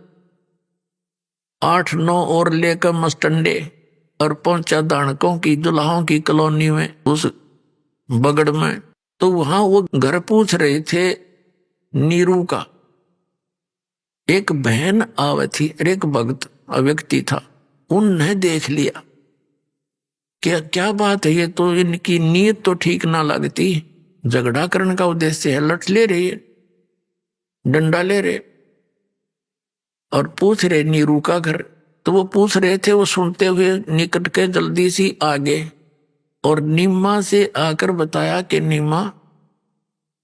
8-9 और लेकर मस्टंडे और पहुंचा दानकों की, दुल्हाओं की कॉलोनी में, उस बगड़ में। तो वहां वो घर पूछ रहे थे नीरू का। एक बहन आवे थी और एक भक्त व्यक्ति था, उनने देख लिया क्या बात है, ये तो इनकी नीयत तो ठीक ना लगती, झगड़ा करने का उद्देश्य है, लठ ले रही है, डंडा ले रहे और पूछ रहे नीरू का घर। तो वो पूछ रहे थे, वो सुनते हुए निकट के जल्दी सी आगे और नीमा से आकर बताया कि नीमा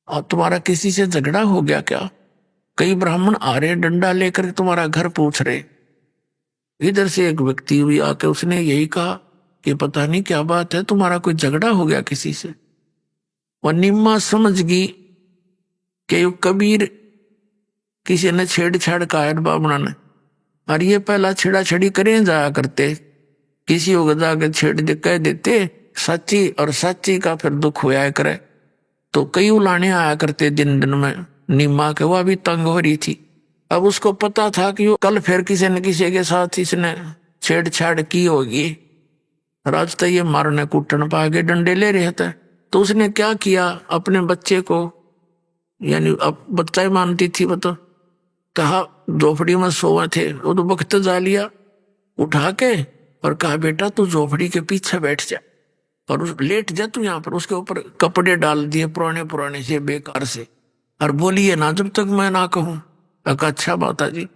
तुम्हारा किसी से झगड़ा हो गया क्या? कई ब्राह्मण आ रहे डंडा लेकर तुम्हारा घर पूछ रहे। इधर से एक व्यक्ति भी आके उसने यही कहा कि पता नहीं क्या बात है, तुम्हारा कोई झगड़ा हो गया किसी से। और नीमा समझ गई कि यो कबीर किसी ने छेड़छाड़ का है बाबना ने, और ये पहला छेड़ा छड़ी करें जाया करते, किसी को जाकर छेड़ दे कह देते सच्ची, और सच्ची का फिर दुख होया करे। तो कई उलाने आया करते दिन दिन में। नीमा के वह भी तंग हो रही थी। अब उसको पता था कि वो कल फिर किसी न किसी के साथ इसने छेड़छाड़ की होगी। राज तो ये मारने कूटने पा के डंडे ले रहे थे। तो उसने क्या किया, अपने बच्चे को, यानी अब बच्चा ही मानती थी वो, तो कहा झोपड़ी में सोए थे, वो तो वक्त जा लिया उठा के और कहा बेटा तू झोपड़ी के पीछे बैठ जा और उस लेट जा तू यहाँ पर। उसके ऊपर कपड़े डाल दिए पुराने पुराने से बेकार से, और बोलिए ना जब तक मैं ना कहूं। कहा अच्छा माता जी।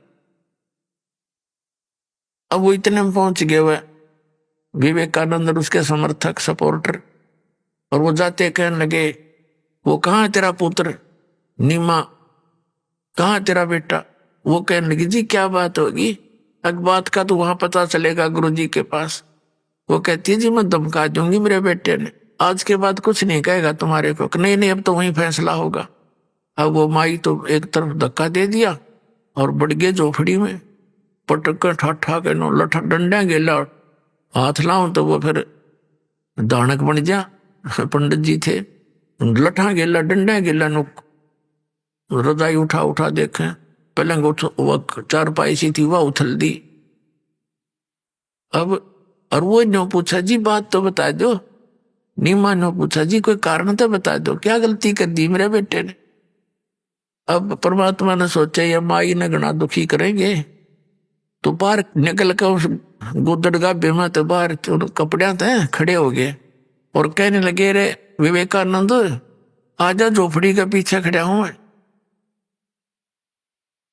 अब वो इतने में पहुंच गए वह विवेकानंद और उसके समर्थक सपोर्टर, और वो जाते कहने लगे वो कहाँ है तेरा पुत्र नीमा, कहाँ है तेरा बेटा? वो कहने लगी जी क्या बात होगी, अग बात का तो वहां पता चलेगा गुरुजी के पास। वो कहती है जी मैं धमका दूंगी मेरे बेटे ने, आज के बाद कुछ नहीं कहेगा तुम्हारे को। नहीं नहीं अब तो वहीं फैसला होगा। अब वो माई तो एक तरफ धक्का दे दिया और बढ़ गए झोपड़ी में, पटक ठाठा के नो लठा डंडा गेला हाथ लाऊं तो वो फिर दानक बन जा। पंडित जी थे, लठा गेला डंडा गेला नो रजाई उठा उठा देखे, पलंग वह चारपाई सी थी वह उथल दी। अब और वो नो पूछा जी बात तो बता दो। नीमा ने पूछा जी कोई कारण तो बता दो, क्या गलती कर दी मेरे बेटे ने? अब परमात्मा ने सोचा ये माई ने घना दुखी करेंगे, तो बाहर निकल कर उस गोदड़ गाभे में तो बाहर कपड़े थे खड़े हो गए और कहने लगे रे विवेकानंद आजा झोपड़ी के पीछे खड़ा हूं मैं।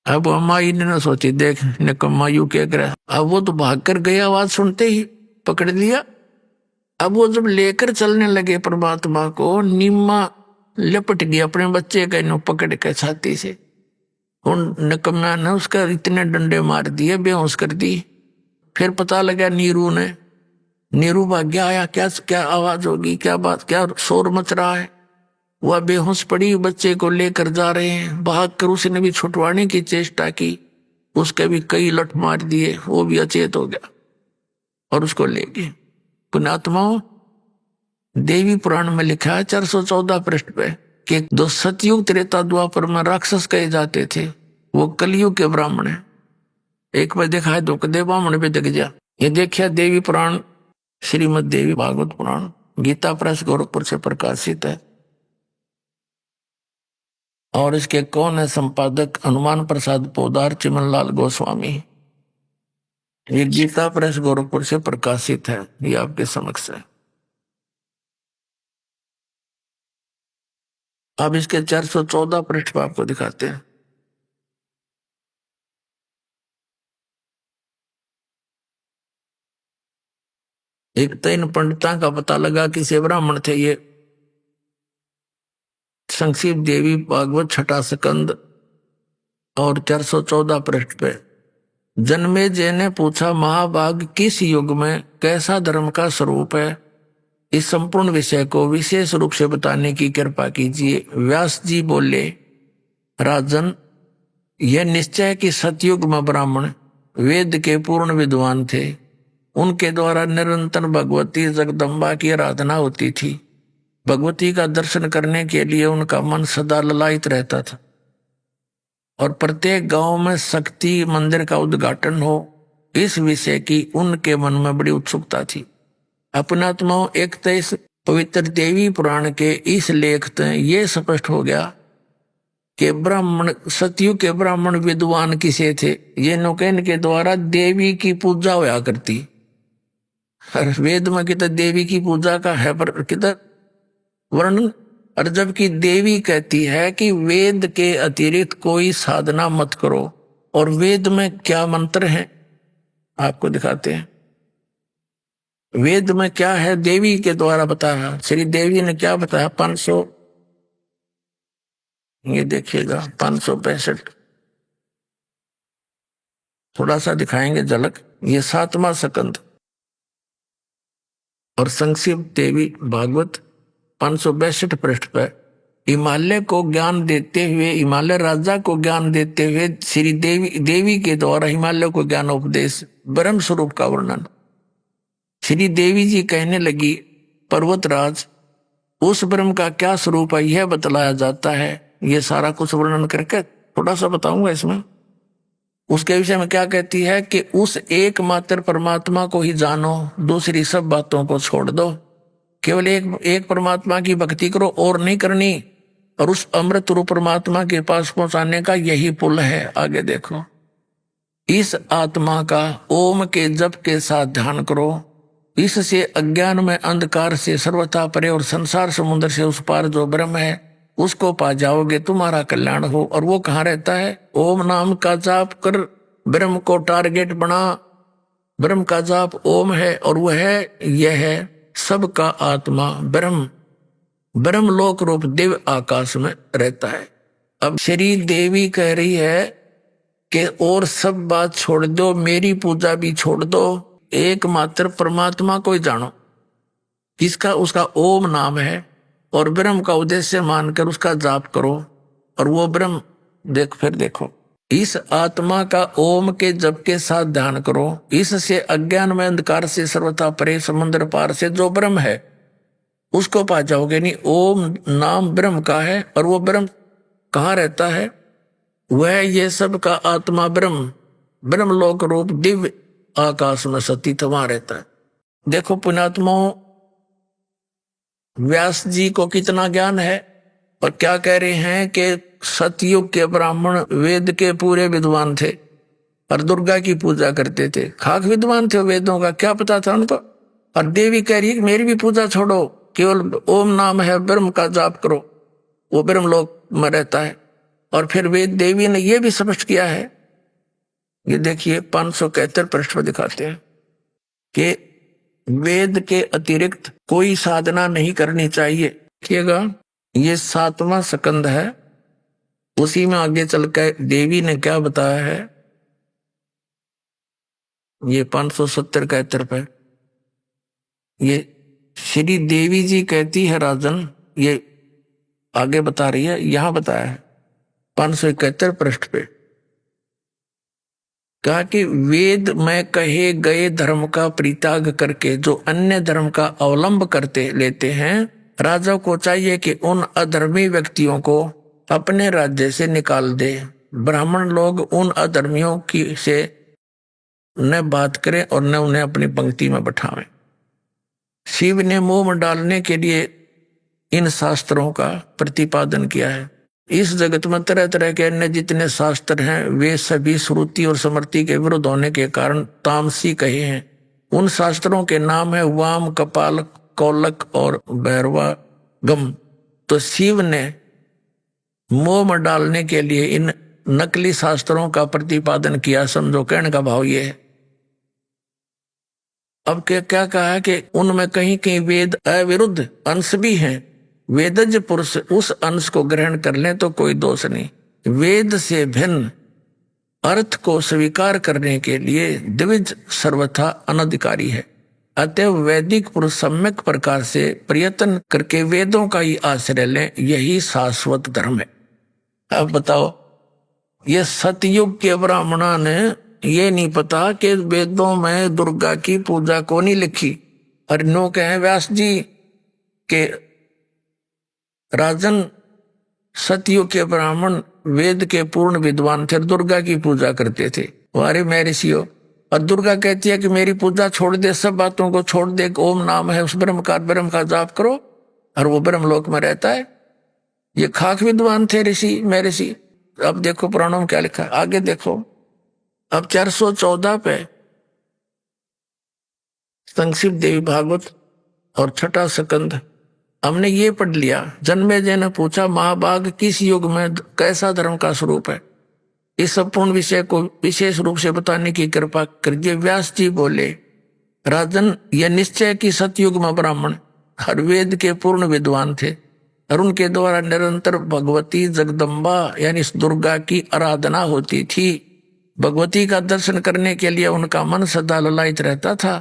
अब माई ने ना सोची देख निकम्मा यू क्या करे। अब वो तो भाग कर गई, आवाज सुनते ही पकड़ लिया। अब वो जब लेकर चलने लगे परमात्मा को, नीमा लपट गई अपने बच्चे का नो पकड़ के छाती से। उन निकम्मा ने उसका इतने डंडे मार दिए, बेहोश कर दी। फिर पता लगा नीरू भाग गया, आया क्या क्या आवाज होगी, क्या बात, क्या शोर मच रहा है। वह बेहोश पड़ी, बच्चे को लेकर जा रहे हैं। भाग कर उसने भी छुटवाने की चेष्टा की, उसके भी कई लठ मार दिए, वो भी अचेत हो गया और उसको ले गए। पुण्यात्माओं देवी पुराण में लिखा है 414 पृष्ठ पे कि दो सतयुग त्रेता द्वापर में राक्षस कहे जाते थे, वो कलयुग के ब्राह्मण है। एक बार देखा है दुखदेव ब्राह्मण पे दिख गया। ये देखिए देवी पुराण, श्रीमद देवी भागवत पुराण, गीता प्रेस गोरखपुर से प्रकाशित है। और इसके कौन है संपादक? हनुमान प्रसाद पोदार, चिमनलाल गोस्वामी। ये गीता प्रेस गोरखपुर से प्रकाशित है, ये आपके समक्ष है। अब इसके 414 पृष्ठ पर आपको दिखाते हैं। एक तो इन पंडिता का पता लगा कि से ब्राह्मण थे ये। संक्षिप्त देवी भागवत छठा स्कंद और 414 पृष्ठ पे जन्मेजय ने पूछा महाभाग किस युग में कैसा धर्म का स्वरूप है, इस संपूर्ण विषय को विशेष रूप से बताने की कृपा कीजिए। व्यास जी बोले राजन यह निश्चय कि सतयुग में ब्राह्मण वेद के पूर्ण विद्वान थे, उनके द्वारा निरंतर भगवती जगदम्बा की आराधना होती थी। भगवती का दर्शन करने के लिए उनका मन सदा ललायित रहता था और प्रत्येक गांव में शक्ति मंदिर का उद्घाटन हो, इस विषय की उनके मन में बड़ी उत्सुकता थी। अपनात्माओं एक तो इस पवित्र देवी पुराण के इस लेख से ये स्पष्ट हो गया कि ब्राह्मण, सतयुग के ब्राह्मण विद्वान किसे थे? ये नौकेन के द्वारा देवी की पूजा होया करती। वेद में किधर देवी की पूजा का है पर किधर वर्णन, और जबकि देवी कहती है कि वेद के अतिरिक्त कोई साधना मत करो। और वेद में क्या मंत्र है आपको दिखाते हैं। वेद में क्या है देवी के द्वारा बताया। श्री देवी ने क्या बताया? 500, ये देखिएगा 565, थोड़ा सा दिखाएंगे झलक। ये 7वां स्कंद और संक्षिप्त देवी भागवत 562 पृष्ठ पर हिमालय को ज्ञान देते हुए, हिमालय राजा को ज्ञान देते हुए श्री देवी के द्वारा हिमालय को ज्ञान उपदेश, ब्रह्म स्वरूप का वर्णन। श्री देवी जी कहने लगी, पर्वतराज उस ब्रह्म का क्या स्वरूप है यह बतलाया जाता है। ये सारा कुछ वर्णन करके थोड़ा सा बताऊंगा इसमें। उसके विषय में क्या कहती है कि उस एकमात्र परमात्मा को ही जानो, दूसरी सब बातों को छोड़ दो। केवल एक परमात्मा की भक्ति करो और नहीं करनी, और उस अमृत रूप परमात्मा के पास पहुंचाने का यही पुल है। आगे देखो, इस आत्मा का ओम के जप के साथ ध्यान करो। इससे अज्ञान में अंधकार से सर्वथा परे और संसार समुद्र से उस पार जो ब्रह्म है उसको पा जाओगे, तुम्हारा कल्याण हो। और वो कहाँ रहता है? ओम नाम का जाप कर, ब्रह्म को टारगेट बना। ब्रह्म का जाप ओम है और वह यह है सबका आत्मा ब्रह्म, ब्रह्मलोक रूप दिव्य आकाश में रहता है। अब श्री देवी कह रही है कि और सब बात छोड़ दो, मेरी पूजा भी छोड़ दो, एकमात्र परमात्मा को ही जानो। किसका? उसका ओम नाम है और ब्रह्म का उद्देश्य मानकर उसका जाप करो और वो ब्रह्म फिर देखो, इस आत्मा का ओम के जप के साथ ध्यान करो। इससे अज्ञान में अंधकार से सर्वथा परे समुद्र पार से जो ब्रह्म है उसको पा जाओगे। नहीं, ओम नाम ब्रह्म का है और वो ब्रह्म कहाँ रहता है? वह ये सब का आत्मा ब्रह्म, ब्रह्मलोक रूप दिव्य आकाश में सतीत वहां रहता है। देखो पुण्यात्माओं, व्यास जी को कितना ज्ञान है और क्या कह रहे हैं कि सतयुग के ब्राह्मण वेद के पूरे विद्वान थे और दुर्गा की पूजा करते थे। खाक विद्वान थे, वेदों का क्या पता था उनको। और देवी कह रही है मेरी भी पूजा छोड़ो, केवल ओम नाम है, ब्रह्म का जाप करो, वो ब्रह्म लोक में रहता है। और फिर वेद देवी ने यह भी स्पष्ट किया है, ये देखिए 571 पृष्ठ पर दिखाते हैं कि वेद के अतिरिक्त कोई साधना नहीं करनी चाहिए। देखिएगा ये 7वां स्कंद है, उसी में आगे चलकर देवी ने क्या बताया है। ये 570 पे ये श्री देवी जी कहती है, राजन ये आगे बता रही है, यहां बताया है 571 पृष्ठ पे, कहा कि वेद में कहे गए धर्म का परित्याग करके जो अन्य धर्म का अवलंब करते लेते हैं, राजा को चाहिए कि उन अधर्मी व्यक्तियों को अपने राज्य से निकाल दे। ब्राह्मण लोग उन अधर्मियों की से न बात करें और न उन्हें अपनी पंक्ति में बैठावें। शिव ने मोह में डालने के लिए इन शास्त्रों का प्रतिपादन किया है। इस जगत में तरह तरह के अन्य जितने शास्त्र हैं वे सभी श्रुति और स्मृति के विरुद्ध होने के कारण तामसी कहे हैं। उन शास्त्रों के नाम है वाम, कपाल, कौलक और भैरवागम। तो शिव ने मोह में डालने के लिए इन नकली शास्त्रों का प्रतिपादन किया। समझो, कहने का भाव ये है। अब क्या कहा है कि उनमें कहीं कहीं वेद अविरुद्ध अंश भी हैं। वेदज पुरुष उस अंश को ग्रहण कर लें तो कोई दोष नहीं। वेद से भिन्न अर्थ को स्वीकार करने के लिए द्विज सर्वथा अनधिकारी है। अतएव वैदिक पुरुष सम्यक प्रकार से प्रयत्न करके वेदों का ही आश्रय लें, यही शाश्वत धर्म है। अब बताओ, ये सतयुग के ब्राह्मणा ने ये नहीं पता कि वेदों में दुर्गा की पूजा को नहीं लिखी। और नो कहे व्यास जी के राजन सतयुग के ब्राह्मण वेद के पूर्ण विद्वान थे, दुर्गा की पूजा करते थे। वारे महर्षियों, और दुर्गा कहती है कि मेरी पूजा छोड़ दे, सब बातों को छोड़ दे, ओम नाम है उस ब्रह्म का जाप करो, और वो ब्रह्मलोक में रहता है। ये खाक विद्वान थे ऋषि, मैं ऋषि। अब देखो पुराणों में क्या लिखा है, आगे देखो। अब 414 पे संक्षिप्त देवी भागवत और छठा स्कंद हमने ये पढ़ लिया। जन्मेजय ने पूछा, महाभाग किस युग में कैसा धर्म का स्वरूप है? इस संपूर्ण विषय को विशेष रूप से बताने की कृपा करिए। व्यास जी बोले, राजन, यह निश्चय कि सतयुग में ब्राह्मण हर वेद के पूर्ण विद्वान थे और उनके द्वारा निरंतर भगवती जगदम्बा यानी दुर्गा की आराधना होती थी। भगवती का दर्शन करने के लिए उनका मन सदा ललायित रहता था।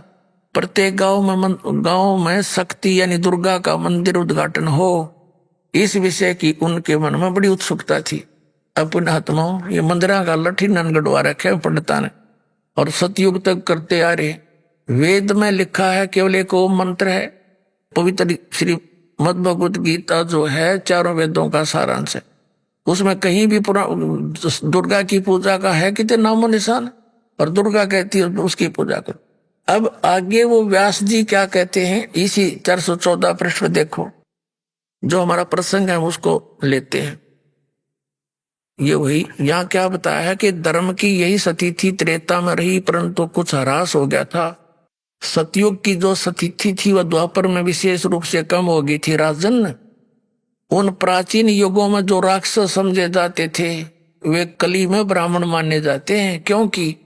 प्रत्येक गांव में शक्ति यानी दुर्गा का मंदिर उद्घाटन हो, इस विषय की उनके मन में बड़ी उत्सुकता थी। अपने आत्माओं ये मंदिरा का लठी ननगढ़वा रखे पंडिता ने, और सतयुग तक करते आ रहे। वेद में लिखा है केवल एक ओम मंत्र है। पवित्र श्रीमद् भगवत गीता जो है चारों वेदों का सारांश है, उसमें कहीं भी दुर्गा की पूजा का है कितने नामो निशान, और दुर्गा कहती है उसकी पूजा करो। अब आगे वो व्यास जी क्या कहते हैं, इसी 414 पृष्ठ देखो, जो हमारा प्रसंग है उसको लेते हैं। ये वही यहाँ क्या बताया है कि धर्म की यही सती त्रेता में रही, परंतु कुछ ह्रास हो गया था। सतयुग की जो सतीथि थी वह द्वापर में विशेष रूप से कम हो गई थी। राजन, उन प्राचीन युगों में जो राक्षस समझे जाते थे वे कली में ब्राह्मण माने जाते हैं, क्योंकि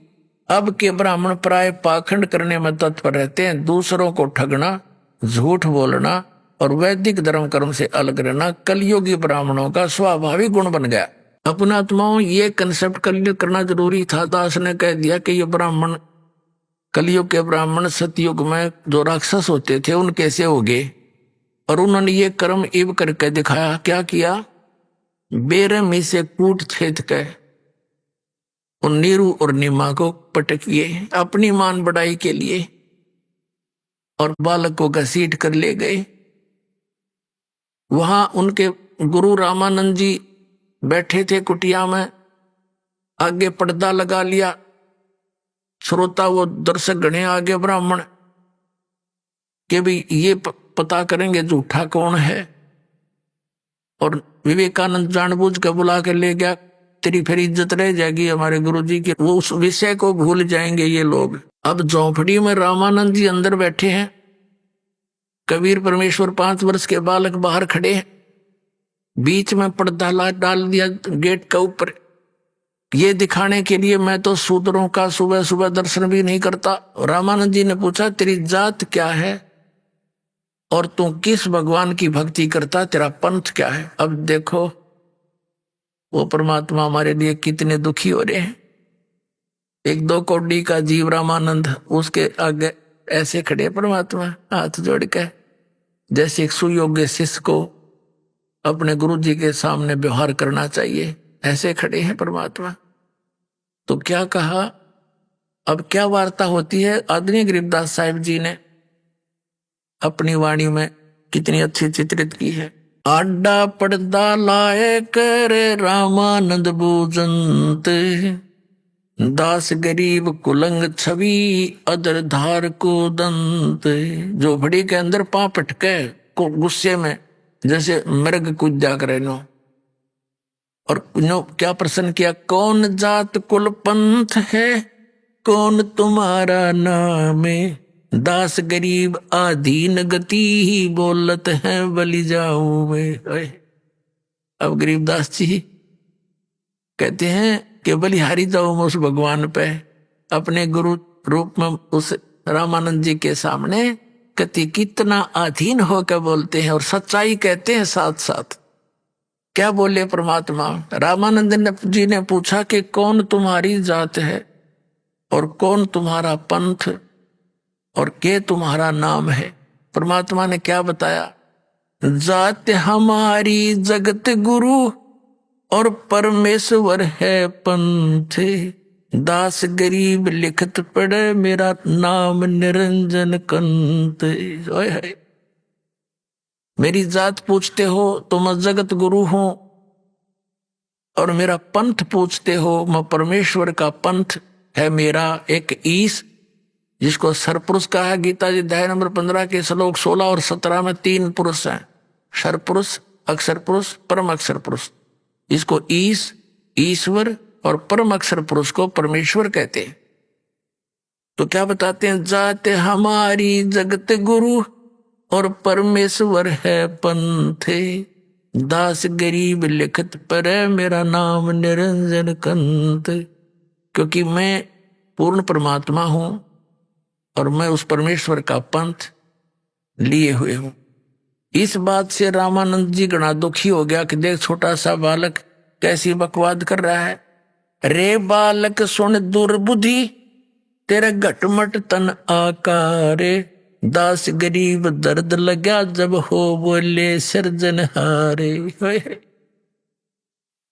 अब के ब्राह्मण प्राय पाखंड करने में तत्पर रहते हैं। दूसरों को ठगना, झूठ बोलना और वैदिक धर्म कर्म से अलग रहना कलयुगी ब्राह्मणों का स्वाभाविक गुण बन गया। अपने आत्माओं ये कंसेप्ट क्लियर करना जरूरी था। दास ने कह दिया कि ये ब्राह्मण, कलयुग के ब्राह्मण सतयुग में जो राक्षस होते थे उन कैसे हो गए, और उन्होंने ये कर्म इब करके दिखाया। क्या किया? बेरहमी से कूट छेद के उन नीरू और नीमा को पटकिए अपनी मान बढ़ाई के लिए, और बालक को घसीट कर ले गए। वहां उनके गुरु रामानंद जी बैठे थे कुटिया में, आगे पर्दा लगा लिया। श्रोता वो दर्शक गणे आगे ब्राह्मण के भी ये पता करेंगे झूठा कौन है, और विवेकानंद जानबूझ के बुला के ले गया। तेरी फिर इज्जत रह जाएगी हमारे गुरुजी की, वो उस विषय को भूल जाएंगे ये लोग। अब झोंपड़ी में रामानंद जी अंदर बैठे हैं, कबीर परमेश्वर 5 वर्ष के बालक बाहर खड़े हैं। बीच में पर्दा डाल दिया गेट के ऊपर, ये दिखाने के लिए मैं तो शूद्रों का सुबह सुबह दर्शन भी नहीं करता। रामानंद जी ने पूछा, तेरी जात क्या है और तू किस भगवान की भक्ति करता, तेरा पंथ क्या है? अब देखो वो परमात्मा हमारे लिए कितने दुखी हो रहे हैं। 1-2 कौड़ी का जीव रामानंद, उसके आगे ऐसे खड़े परमात्मा हाथ जोड़ के, जैसे एक सुयोग्य शिष्य को अपने गुरु जी के सामने व्यवहार करना चाहिए, ऐसे खड़े हैं परमात्मा। तो क्या कहा? अब क्या वार्ता होती है? आदरणीय गरीबदास साहिब जी ने अपनी वाणी में कितनी अच्छी चित्रित की है। आडा पर्दा लाए कर रामानंद बूजंत, दास गरीब कुलंग छवि अदर धार को दंत। झोपड़ी के अंदर पांव पटके गुस्से में जैसे मृग कूदा करे नो, और नो क्या प्रश्न किया, कौन जात कुल पंथ है, कौन तुम्हारा नाम है, दास गरीब आधीन गति ही बोलत है बलि जाऊं मैं। अब गरीबदास जी कहते हैं कि बलिहारी जाऊं मैं उस भगवान पे, अपने गुरु रूप में उस रामानंद जी के सामने कति कितना अधीन होकर बोलते हैं और सच्चाई कहते हैं साथ साथ। क्या बोले परमात्मा? रामानंद जी ने पूछा कि कौन तुम्हारी जात है और कौन तुम्हारा पंथ और के तुम्हारा नाम है? परमात्मा ने क्या बताया? जात हमारी जगत गुरु और परमेश्वर है पंथ, दास गरीब लिखत पढ़े मेरा नाम निरंजन कंत। है मेरी जात पूछते हो तो मैं जगत गुरु हूं, और मेरा पंथ पूछते हो मैं परमेश्वर का पंथ है मेरा एक ईश, जिसको सरपुरुष कहा है। गीता जी अध्याय नंबर 15 के श्लोक 16 और 17 में 3 पुरुष हैं, सरपुरुष, अक्षर पुरुष, परम अक्षर पुरुष। इसको ईश, ईश्वर और परम अक्षर पुरुष को परमेश्वर कहते हैं। तो क्या बताते हैं, जाते हमारी जगत गुरु और परमेश्वर है पंथे, दास गरीब लिखत पर मेरा नाम निरंजन कंत। क्योंकि मैं पूर्ण परमात्मा हूं और मैं उस परमेश्वर का पंथ लिए हुए हूं। इस बात से रामानंद जी गणा दुखी हो गया कि देख छोटा सा बालक कैसी बकवाद कर रहा है। रे बालक सुन दुर्बुद्धि, तेरे घटमट तन आकारे, दास गरीब दर्द लगा जब हो बोले सिरजनहारे।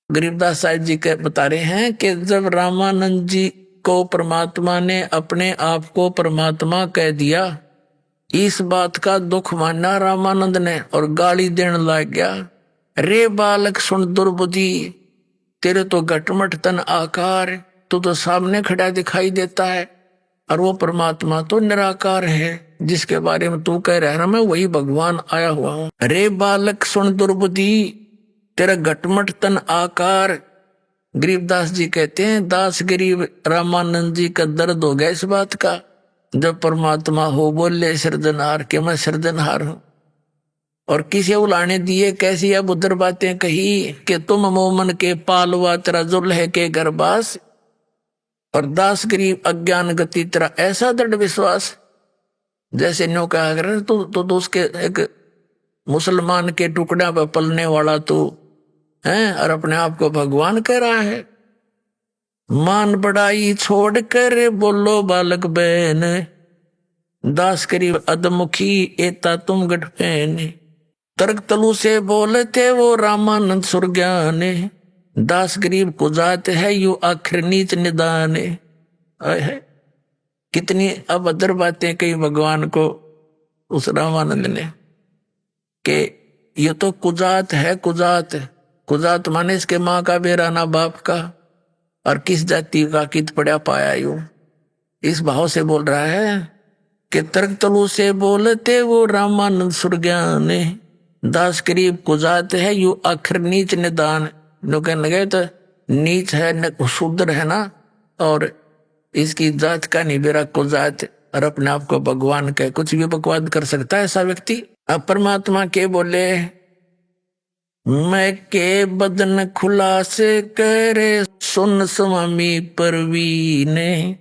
गरीबदास साहिब जी के बता रहे हैं कि जब रामानंद जी को परमात्मा ने अपने आप को परमात्मा कह दिया, इस बात का दुख माना रामानंद ने और गाली देने लग गया। रे बालक सुन दुर्बुद्धि, तेरे तो घटमट तन आकार, तू तो सामने खड़ा दिखाई देता है और वो परमात्मा तो निराकार है जिसके बारे में तू कह रहा है ना, मैं वही भगवान आया हुआ हूं। रे बालक सुन दुर्बुद्धि, तेरा घटमट तन आकार। गरीबदास जी कहते हैं दास गरीब रामानंद जी का दर्द हो गया इस बात का, जब परमात्मा हो बोले सृजनहार के मैं सृजनहार हूं। और किसे उलाने दिए, कैसी अब उधर बातें कही कि तुम मोमन के पालवा तेरा जुल्ह के गर्भास, और दास गरीब अज्ञान गति तेरा ऐसा दृढ़ विश्वास। जैसे न्यू कहा कर तो उसके एक मुसलमान के टुकड़ा पर पलने वाला तू है और अपने आप को भगवान कह रहा है। मान बढ़ाई छोड़ कर बोलो बालक बहन, दास गरीब अधमुखी एता तुम गठफैन। तर्क तलु से बोलते वो रामानंद सुरज्ञाने, दास गरीब को जात है यू आखिर नीच निदान है। कितनी अभद्र बातें कही भगवान को उस रामानंद ने कि ये तो कुजात है। कुजात, कुजात माने इसके माँ का बेरा ना बाप का, और किस जाति का कित पड़ा पाया यूं, इस भाव से बोल रहा है कि तर्क तलु से बोलते वो रामानंद सुरज्ञाने, दास गरीब कुजात है यू आखिर नीच निदान। लोग कहने लगे तो नीच है न शूद्र है ना, और इसकी जात का नहीं बेरा को जात, और अपने आप को भगवान कहे। कुछ भी बकवाद कर सकता है ऐसा व्यक्ति। अब परमात्मा के बोले मैं के बदन खुला से करे सुन स्वामी परवीने,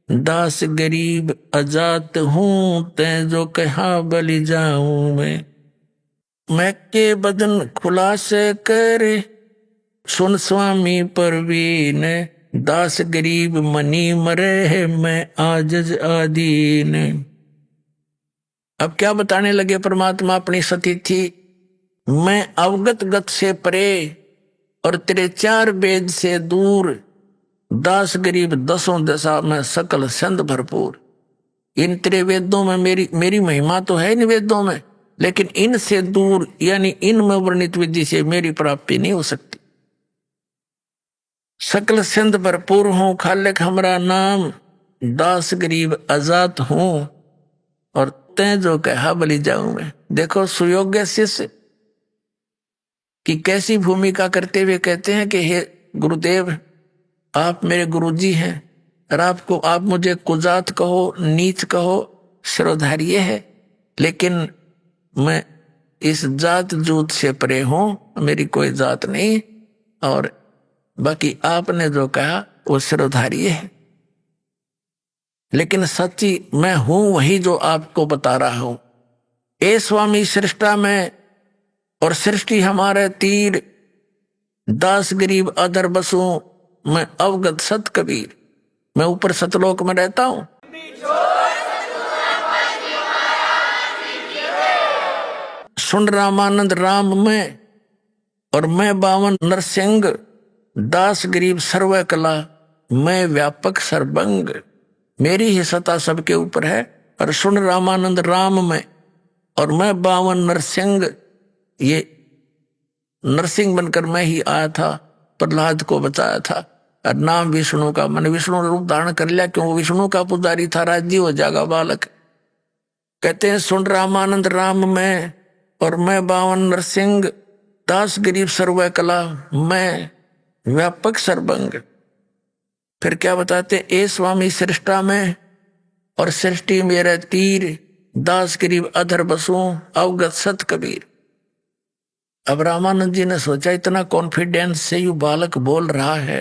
दास गरीब अजात हूं तै जो कहा बलि जाऊं मैं के बदन खुला से करे सुन स्वामी परवीन, दास गरीब मनी मरे है मैं आजज आदीन। अब क्या बताने लगे परमात्मा अपनी सतिथि, मैं अवगत गत से परे और तेरे 4 वेद से दूर, दास गरीब 10 दशा में सकल संद भरपूर। इन तेरे वेदों में मेरी महिमा तो है इन वेदों में, लेकिन इनसे दूर यानी इनमें वर्णित विधि से मेरी प्राप्ति नहीं हो सकती। सकल सिंध भरपूर हूं, खालिक हमरा नाम, दास गरीब आजाद हूं और तय जो कहा बलि जाऊं मैं। देखो सुयोग्य शिष्य की कैसी भूमिका करते हुए कहते हैं कि हे गुरुदेव, आप मेरे गुरुजी हैं और आप मुझे कुजात कहो, नीच कहो, शिरोधार्य है, लेकिन मैं इस जात जूत से परे हूं, मेरी कोई जात नहीं, और बाकी आपने जो कहा वो शिरोधार्य है। लेकिन सच्ची मैं हूं वही जो आपको बता रहा हूं। ए स्वामी सृष्टा में और सृष्टि हमारे तीर, दास गरीब अदर बसूं मैं अवगत सत कबीर। मैं ऊपर सतलोक में रहता हूं। सुन रामानंद राम में और मैं बावन नरसिंह, दास गरीब सर्व कला मैं व्यापक सर्वंग। मेरी ही सत्ता सबके ऊपर है। और सुन रामानंद राम में और मैं बावन नरसिंह, ये नरसिंह बनकर मैं ही आया था, प्रहलाद को बचाया था और नाम विष्णु का, मैंने विष्णु रूप धारण कर लिया, क्यों विष्णु का पुजारी था, राज्य हो जाएगा बालक। कहते हैं सुन रामानंद राम मैं, और मैं बावन नरसिंह, दास गरीब सर्व कला, मैं व्यापक सर्वंग। फिर क्या बताते, ए स्वामी सृष्टा में, और सृष्टि मेरे तीर, दास गरीब अधर बसूं, अवगत सत कबीर। अब रामानंद जी ने सोचा इतना कॉन्फिडेंस से यू बालक बोल रहा है,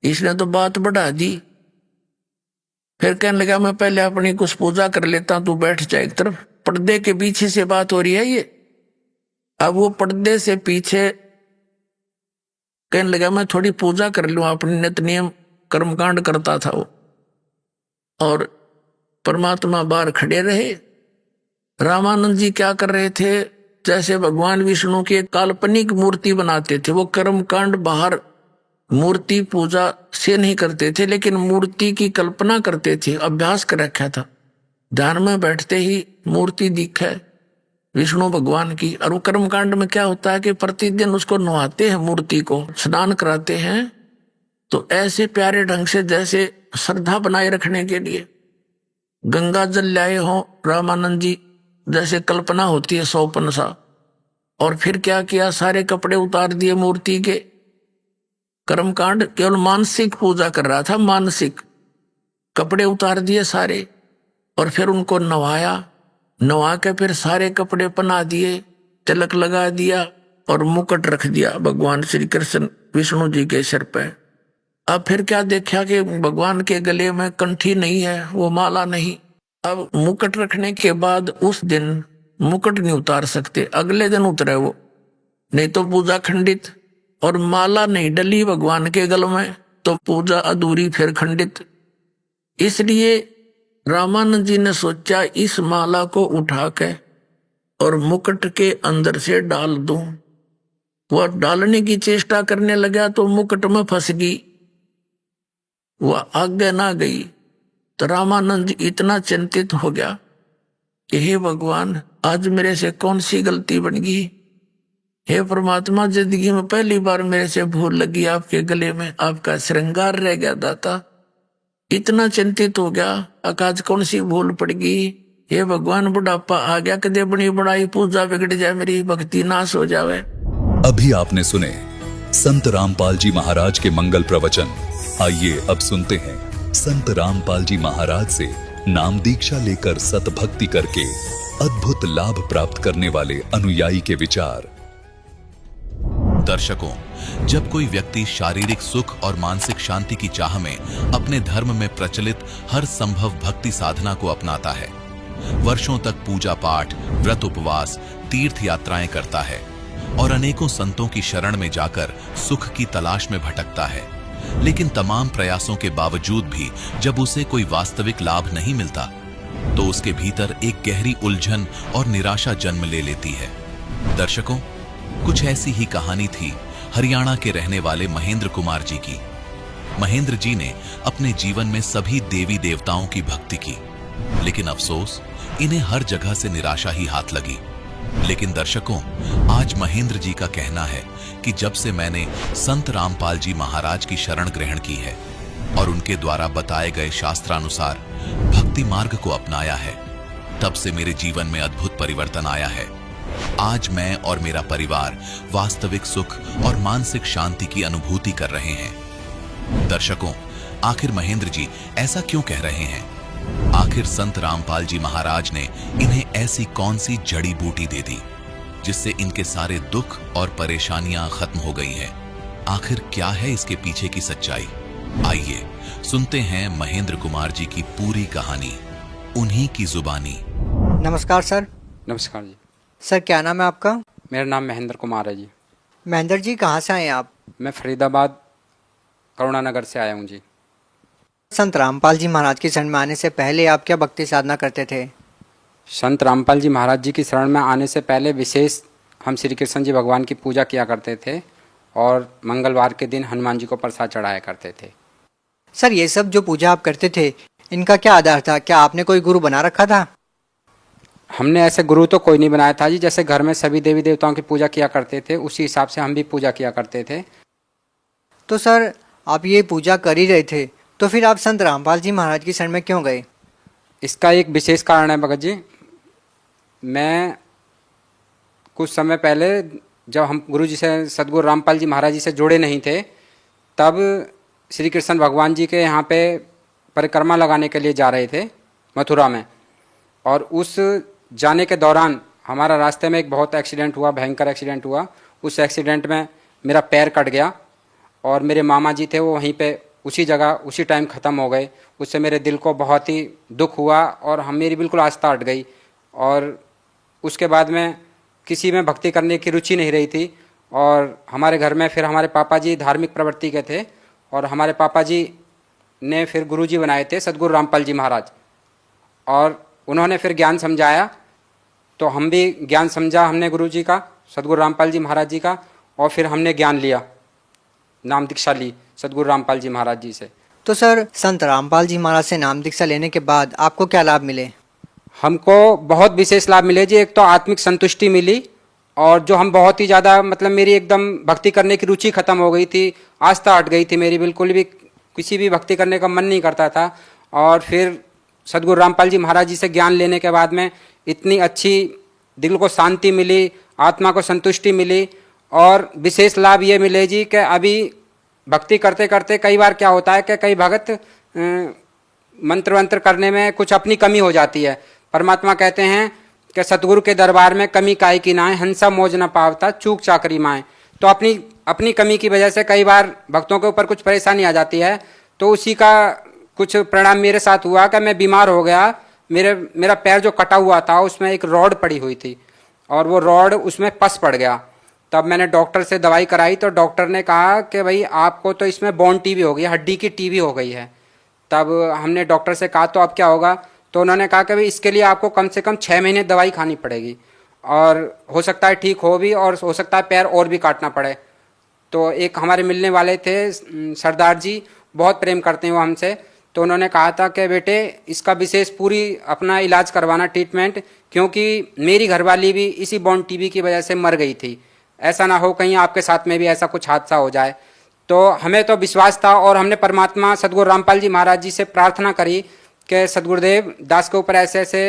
इसने तो बात बढ़ा दी। फिर कहने लगा मैं पहले अपनी कुछ पूजा कर लेता हूं, तू बैठ जा एक तरफ। पर्दे के पीछे से बात हो रही है ये। अब वो पर्दे से पीछे कहने लगा मैं थोड़ी पूजा कर लूं, अपनी नित्य नियम कर्मकांड करता था वो। और परमात्मा बाहर खड़े रहे। रामानंद जी क्या कर रहे थे, जैसे भगवान विष्णु की एक काल्पनिक मूर्ति बनाते थे। वो कर्मकांड बाहर मूर्ति पूजा से नहीं करते थे, लेकिन मूर्ति की कल्पना करते थे, अभ्यास कर रखा था। ध्यान में बैठते ही मूर्ति दिखे विष्णु भगवान की। और वो कर्मकांड में क्या होता है कि प्रतिदिन उसको नहाते हैं, मूर्ति को स्नान कराते हैं। तो ऐसे प्यारे ढंग से जैसे श्रद्धा बनाए रखने के लिए गंगा जल लाए हो रामानंद जी, जैसे कल्पना होती है सौपन सा। और फिर क्या किया, सारे कपड़े उतार दिए मूर्ति के। कर्मकांड केवल मानसिक पूजा कर रहा था, मानसिक। कपड़े उतार दिए सारे, और फिर उनको नवाया। नवा के फिर सारे कपड़े पहना दिए, तिलक लगा दिया, और मुकुट रख दिया भगवान श्री कृष्ण विष्णु जी के सिर पे। अब फिर क्या देखा कि भगवान के गले में कंठी नहीं है, वो माला नहीं। अब मुकुट रखने के बाद उस दिन मुकुट नहीं उतार सकते, अगले दिन उतरे वो, नहीं तो पूजा खंडित। और माला नहीं डली भगवान के गल में तो पूजा अधूरी, फिर खंडित। इसलिए रामानंद जी ने सोचा इस माला को उठा के और मुकुट के अंदर से डाल दूं। वह डालने की चेष्टा करने लगा तो मुकुट में फंस गई, वह आगे ना गई। तो रामानंद जी इतना चिंतित हो गया कि हे भगवान, आज मेरे से कौन सी गलती बन गई। हे परमात्मा, जिंदगी में पहली बार मेरे से भूल लगी, आपके गले में आपका श्रृंगार रह गया दाता। इतना चिंतित हो गया, आज कौन सी भूल पड़ गई। हे भगवान, बुढ़ापा आ गया, कदे बड़ी बड़ाई पूजा बिगड़ जाए, मेरी भक्ति नाश हो जावे। अभी आपने सुने संत रामपाल जी महाराज के मंगल प्रवचन। आइए अब सुनते हैं संत रामपाल जी महाराज से नाम दीक्षा लेकर सतभक्ति करके अद्भुत लाभ प्राप्त करने वाले अनुयायी के विचार। दर्शकों, जब कोई व्यक्ति शारीरिक सुख और मानसिक शांति की चाह में अपने धर्म में प्रचलित हर संभव भक्ति साधना को अपनाता है, वर्षों तक पूजा पाठ, व्रत उपवास, तीर्थ यात्राएं करता है और अनेकों संतों की शरण में जाकर सुख की तलाश में भटकता है, लेकिन तमाम प्रयासों के बावजूद भी जब उसे कोई वास्तविक लाभ नहीं मिलता तो उसके भीतर एक गहरी उलझन और निराशा जन्म ले लेती है। दर्शकों, कुछ ऐसी ही कहानी थी हरियाणा के रहने वाले महेंद्र कुमार जी की। महेंद्र जी ने अपने जीवन में सभी देवी देवताओं की भक्ति की, लेकिन अफसोस इन्हें हर जगह से निराशा ही हाथ लगी। लेकिन दर्शकों, आज महेंद्र जी का कहना है कि जब से मैंने संत रामपाल जी महाराज की शरण ग्रहण की है और उनके द्वारा बताए गए शास्त्रानुसार भक्ति मार्ग को अपनाया है, तब से मेरे जीवन में अद्भुत परिवर्तन आया है। आज मैं और मेरा परिवार वास्तविक सुख और मानसिक शांति की अनुभूति कर रहे हैं। दर्शकों, आखिर महेंद्र जी ऐसा क्यों कह रहे हैं? आखिर संत रामपाल जी महाराज ने इन्हें ऐसी कौन सी जड़ी बूटी दे दी जिससे इनके सारे दुख और परेशानियां खत्म हो गई हैं? आखिर क्या है इसके पीछे की सच्चाई? आइए सुनते हैं महेंद्र कुमार जी की पूरी कहानी, उन्हीं की जुबानी। नमस्कार सर। नमस्कार जी। सर, क्या नाम है आपका? मेरा नाम महेंद्र कुमार है जी। महेंद्र जी, कहाँ से आए हैं आप? मैं फरीदाबाद करुणानगर से आया हूँ जी। संत रामपाल जी महाराज की शरण में आने से पहले आप क्या भक्ति साधना करते थे? संत रामपाल जी महाराज जी की शरण में आने से पहले विशेष हम श्री कृष्ण जी भगवान की पूजा किया करते थे और मंगलवार के दिन हनुमान जी को प्रसाद चढ़ाया करते थे। सर, ये सब जो पूजा आप करते थे, इनका क्या आधार था? क्या आपने कोई गुरु बना रखा था? हमने ऐसे गुरु तो कोई नहीं बनाया था जी। जैसे घर में सभी देवी देवताओं की पूजा किया करते थे, उसी हिसाब से हम भी पूजा किया करते थे। तो सर, आप ये पूजा कर ही रहे थे, तो फिर आप संत रामपाल जी महाराज की शरण में क्यों गए? इसका एक विशेष कारण है भगत जी। मैं कुछ समय पहले जब हम गुरु जी से, सदगुरु रामपाल जी महाराज जी से जुड़े नहीं थे, तब श्री कृष्ण भगवान जी के यहाँ पे परिक्रमा लगाने के लिए जा रहे थे मथुरा में। और उस जाने के दौरान हमारा रास्ते में एक बहुत एक्सीडेंट हुआ, भयंकर एक्सीडेंट हुआ। उस एक्सीडेंट में मेरा पैर कट गया और मेरे मामा जी थे वो वहीं पे उसी जगह उसी टाइम ख़त्म हो गए। उससे मेरे दिल को बहुत ही दुख हुआ और मेरी बिल्कुल आस्था हट गई। और उसके बाद में किसी में भक्ति करने की रुचि नहीं रही थी। और हमारे घर में फिर हमारे पापा जी धार्मिक प्रवृत्ति के थे और हमारे पापा जी ने फिर गुरुजी बनाए थे सदगुरु रामपाल जी महाराज। और उन्होंने फिर ज्ञान समझाया, तो हम भी ज्ञान समझा हमने गुरुजी का, सदगुरु रामपाल जी महाराज जी का, और फिर हमने ज्ञान लिया, नाम दीक्षा ली सदगुरु रामपाल जी महाराज जी से। तो सर, संत रामपाल जी महाराज से नाम दीक्षा लेने के बाद आपको क्या लाभ मिले? हमको बहुत विशेष लाभ मिले जी। एक तो आत्मिक संतुष्टि मिली, और जो हम बहुत ही ज़्यादा, मतलब मेरी एकदम भक्ति करने की रुचि खत्म हो गई थी, आस्था हट गई थी मेरी, बिल्कुल भी किसी भी भक्ति करने का मन नहीं करता था। और फिर सदगुरु रामपाल जी महाराज जी से ज्ञान लेने के बाद में इतनी अच्छी दिल को शांति मिली, आत्मा को संतुष्टि मिली। और विशेष लाभ ये मिले जी कि अभी भक्ति करते करते कई बार क्या होता है कि कई भगत मंत्र वंत्र करने में कुछ अपनी कमी हो जाती है। परमात्मा कहते हैं कि सतगुरु के दरबार में कमी काई की नाए, हंसा मौज न पावता चूक चाकरी माए। तो अपनी कमी की वजह से कई बार भक्तों के ऊपर कुछ परेशानी आ जाती है। तो उसी का कुछ परिणाम मेरे साथ हुआ कि मैं बीमार हो गया। मेरा पैर जो कटा हुआ था उसमें एक रॉड पड़ी हुई थी और वो रॉड उसमें पस पड़ गया। तब मैंने डॉक्टर से दवाई कराई, तो डॉक्टर ने कहा कि भाई आपको तो इसमें बोन टीबी हो गई, हड्डी की टीबी हो गई है। तब हमने डॉक्टर से कहा तो अब क्या होगा? तो उन्होंने कहा कि भाई इसके लिए आपको कम से कम 6 महीने दवाई खानी पड़ेगी, और हो सकता है ठीक हो भी, और हो सकता है पैर और भी काटना पड़े। तो एक हमारे मिलने वाले थे सरदार जी, बहुत प्रेम करते हैं वो हमसे, तो उन्होंने कहा था कि बेटे इसका विशेष पूरी अपना इलाज करवाना, ट्रीटमेंट, क्योंकि मेरी घरवाली भी इसी बोन टीबी की वजह से मर गई थी। ऐसा ना हो कहीं आपके साथ में भी ऐसा कुछ हादसा हो जाए। तो हमें तो विश्वास था और हमने परमात्मा सदगुरु रामपाल जी महाराज जी से प्रार्थना करी कि सदगुरुदेव दास के ऊपर ऐसे ऐसे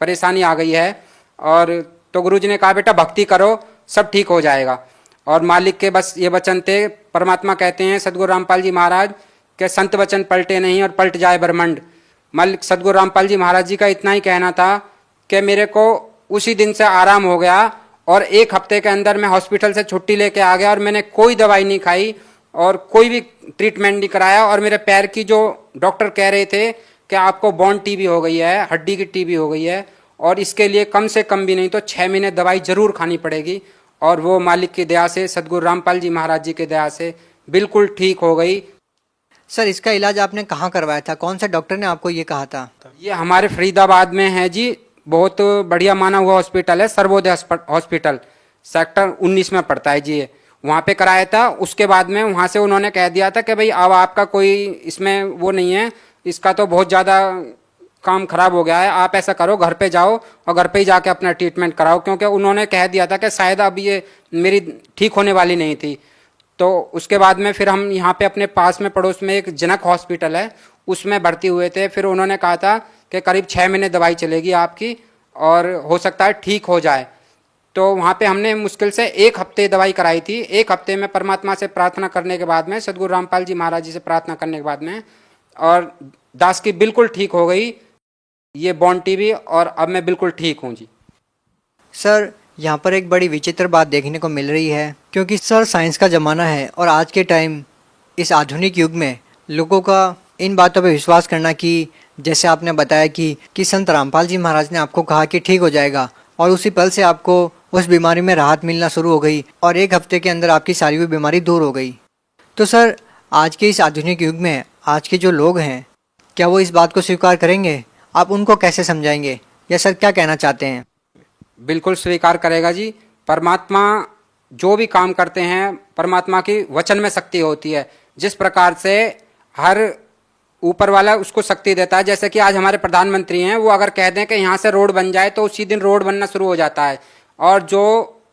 परेशानी आ गई है। और तो गुरु जी ने कहा बेटा भक्ति करो, सब ठीक हो जाएगा। और मालिक के बस ये वचन थे। परमात्मा कहते हैं सदगुरु रामपाल जी महाराज के संत वचन पलटे नहीं और पलट जाए ब्रह्मांड। मालिक सदगुरु रामपाल जी महाराज जी का इतना ही कहना था कि मेरे को उसी दिन से आराम हो गया और 1 हफ्ते के अंदर मैं हॉस्पिटल से छुट्टी लेके आ गया और मैंने कोई दवाई नहीं खाई और कोई भी ट्रीटमेंट नहीं कराया। और मेरे पैर की जो डॉक्टर कह रहे थे कि आपको बोन टीबी हो गई है, हड्डी की टीबी हो गई है, और इसके लिए कम से कम भी नहीं तो 6 महीने दवाई जरूर खानी पड़ेगी। और वो मालिक की दया से, सदगुरु रामपाल जी महाराज जी की दया से बिल्कुल ठीक हो गई। सर, इसका इलाज आपने कहाँ करवाया था? कौन सा डॉक्टर ने आपको ये कहा था? ये हमारे फरीदाबाद में है जी, बहुत बढ़िया माना हुआ हॉस्पिटल है, सर्वोदय हॉस्पिटल, सेक्टर 19 में पड़ता है जी। वहाँ पे कराया था। उसके बाद में वहाँ से उन्होंने कह दिया था कि भाई अब आपका कोई इसमें वो नहीं है, इसका तो बहुत ज़्यादा काम खराब हो गया है, आप ऐसा करो घर पे जाओ और घर पे ही जाके अपना ट्रीटमेंट कराओ, क्योंकि उन्होंने कह दिया था कि शायद अब ये मेरी ठीक होने वाली नहीं थी। तो उसके बाद में फिर हम यहाँ पे अपने पास में पड़ोस में एक जनक हॉस्पिटल है, उसमें भर्ती हुए थे। फिर उन्होंने कहा था कि करीब 6 महीने दवाई चलेगी आपकी और हो सकता है ठीक हो जाए। तो वहाँ पे हमने मुश्किल से 1 हफ्ते दवाई कराई थी। 1 हफ्ते में परमात्मा से प्रार्थना करने के बाद में, सदगुरु रामपाल जी महाराज जी से प्रार्थना करने के बाद में, और दास की बिल्कुल ठीक हो गई ये बोन टीबी, और अब मैं बिल्कुल ठीक हूँ जी। सर, यहाँ पर एक बड़ी विचित्र बात देखने को मिल रही है, क्योंकि सर साइंस का ज़माना है और आज के टाइम इस आधुनिक युग में लोगों का इन बातों पर विश्वास करना कि जैसे आपने बताया कि संत रामपाल जी महाराज ने आपको कहा कि ठीक हो जाएगा, और उसी पल से आपको उस बीमारी में राहत मिलना शुरू हो गई और 1 हफ्ते के अंदर आपकी सारी हुई बीमारी दूर हो गई। तो सर, आज के इस आधुनिक युग में आज के जो लोग हैं, क्या वो इस बात को स्वीकार करेंगे? आप उनको कैसे समझाएंगे, या सर क्या कहना चाहते हैं? बिल्कुल स्वीकार करेगा जी। परमात्मा जो भी काम करते हैं, परमात्मा की वचन में शक्ति होती है। जिस प्रकार से हर ऊपर वाला उसको शक्ति देता है, जैसे कि आज हमारे प्रधानमंत्री हैं, वो अगर कह दें कि यहाँ से रोड बन जाए तो उसी दिन रोड बनना शुरू हो जाता है। और जो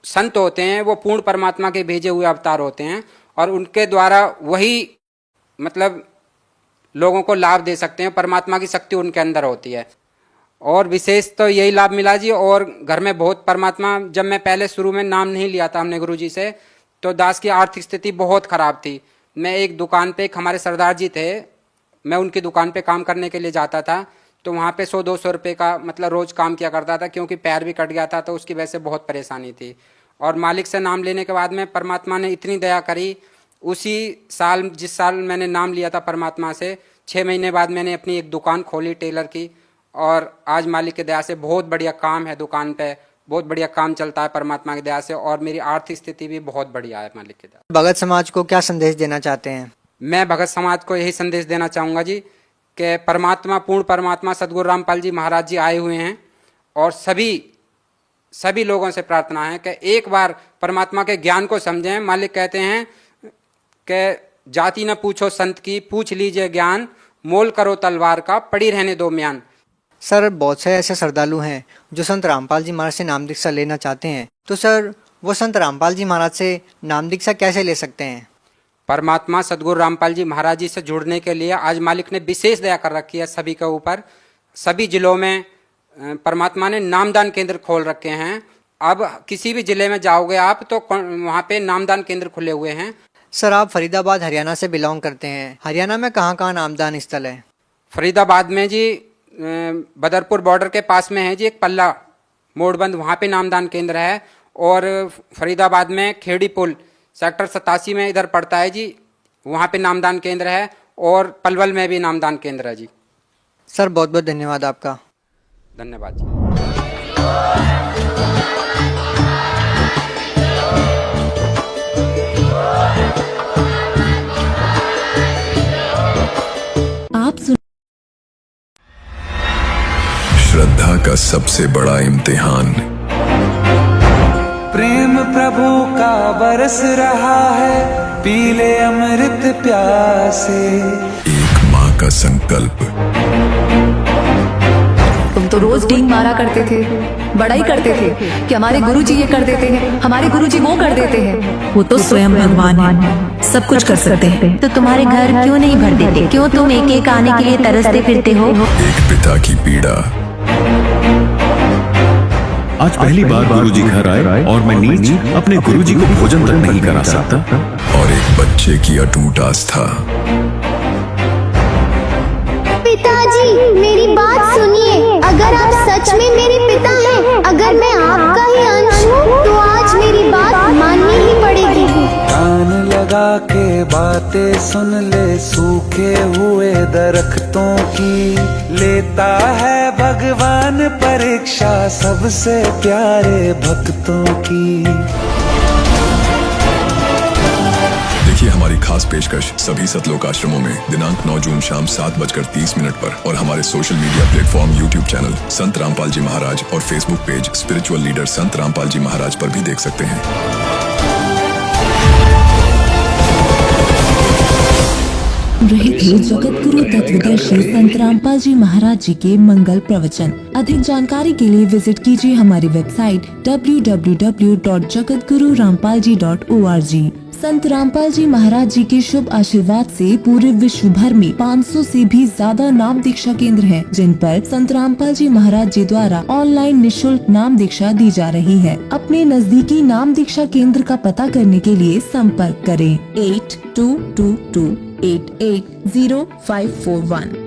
संत होते हैं वो पूर्ण परमात्मा के भेजे हुए अवतार होते हैं, और उनके द्वारा वही मतलब लोगों को लाभ दे सकते हैं। परमात्मा की शक्ति उनके अंदर होती है। और विशेष तो यही लाभ मिला जी। और घर में बहुत परमात्मा, जब मैं पहले शुरू में नाम नहीं लिया था हमने गुरुजी से, तो दास की आर्थिक स्थिति बहुत ख़राब थी। मैं एक दुकान पे, एक हमारे सरदार जी थे, मैं उनकी दुकान पे काम करने के लिए जाता था, तो वहाँ पे 100-200 रुपये का मतलब रोज़ काम किया करता था, क्योंकि पैर भी कट गया था, तो उसकी वजह से बहुत परेशानी थी। और मालिक से नाम लेने के बाद में परमात्मा ने इतनी दया करी, उसी साल, जिस साल मैंने नाम लिया था परमात्मा से, 6 महीने बाद मैंने अपनी एक दुकान खोली टेलर की। और आज मालिक की दया से बहुत बढ़िया काम है दुकान पे, बहुत बढ़िया काम चलता है परमात्मा की दया से। और मेरी आर्थिक स्थिति भी बहुत बढ़िया है मालिक की दया। भगत समाज को क्या संदेश देना चाहते हैं? मैं भगत समाज को यही संदेश देना चाहूँगा जी कि परमात्मा, पूर्ण परमात्मा सदगुरु रामपाल जी महाराज जी आए हुए हैं। और सभी लोगों से प्रार्थना है कि एक बार परमात्मा के ज्ञान को समझें। मालिक कहते हैं कि जाति न पूछो संत की, पूछ लीजिए ज्ञान, मोल करो तलवार का, पड़ी रहने दो म्यान। सर, बहुत से ऐसे श्रद्धालु हैं जो संत रामपाल जी महाराज से नाम दीक्षा लेना चाहते हैं, तो सर वो संत रामपाल जी महाराज से नाम दीक्षा कैसे ले सकते हैं? परमात्मा सदगुरु रामपाल जी महाराज जी से जुड़ने के लिए आज मालिक ने विशेष दया कर रखी है सभी के ऊपर। सभी जिलों में परमात्मा ने नामदान केंद्र खोल रखे हैं। अब किसी भी जिले में जाओगे आप तो वहाँ पे नामदान केंद्र खुले हुए हैं। सर, आप फरीदाबाद हरियाणा से बिलोंग करते हैं। हरियाणा में कहाँ कहाँ नामदान स्थल है? फरीदाबाद में जी बदरपुर बॉर्डर के पास में है जी एक पल्ला मोड़बंद, वहाँ पे नामदान केंद्र है। और फरीदाबाद में खेड़ी पुल सेक्टर 87 में इधर पड़ता है जी, वहाँ पे नामदान केंद्र है। और पलवल में भी नामदान केंद्र है जी। सर, बहुत बहुत धन्यवाद आपका। धन्यवाद जी। आप सुन श्रद्धा का सबसे बड़ा इम्तिहान। प्रेम प्रभु का बरस रहा है, पीले अमृत प्यासे। एक माँ का संकल्प। तुम तो रोज डींग मारा करते थे, बड़ाई करते थे कि हमारे गुरुजी ये कर देते हैं, हमारे गुरुजी वो कर देते हैं। वो तो स्वयं भगवान है, सब कुछ कर सकते हैं। तो तुम्हारे घर क्यों नहीं भर देते? क्यों तुम एक एक आने के लिए तरसते फिरते हो? एक पिता की पीड़ा। आज पहली बार गुरुजी घर आए और मैं नीच अपने गुरुजी को भोजन तक नहीं करा सकता। और एक बच्चे की अटूट आस्था। पिताजी, मेरी बात सुनिए। अगर आप सच में मेरे पिता हैं, अगर मैं आपका ही अंश हूँ, तो आज मेरी बात माननी ही पड़ेगी। कान लगा के बातें सुन ले, सूखे हुए दरख्तों की लेता है भगवान परीक्षा सबसे प्यारे भक्तों की। देखिए हमारी खास पेशकश सभी सतलोक आश्रमों में दिनांक 9 जून शाम 7:30 पर और हमारे social media platform YouTube channel संत रामपाल जी महाराज और फेसबुक पेज स्पिरिचुअल लीडर संत रामपाल जी महाराज पर भी देख सकते हैं। रहे थे जगत गुरु तत्वदर्शी संत रामपाल जी महाराज जी के मंगल प्रवचन। अधिक जानकारी के लिए विजिट कीजिए हमारी वेबसाइट www.jagatgururampalji.org। संत रामपाल जी महाराज जी के शुभ आशीर्वाद से पूरे विश्व भर में 500 से भी ज्यादा नाम दीक्षा केंद्र हैं, जिन पर संत रामपाल जी महाराज जी द्वारा ऑनलाइन निशुल्क नाम दीक्षा दी जा रही है। अपने नजदीकी नाम दीक्षा केंद्र का पता करने के लिए संपर्क करें 8222880541।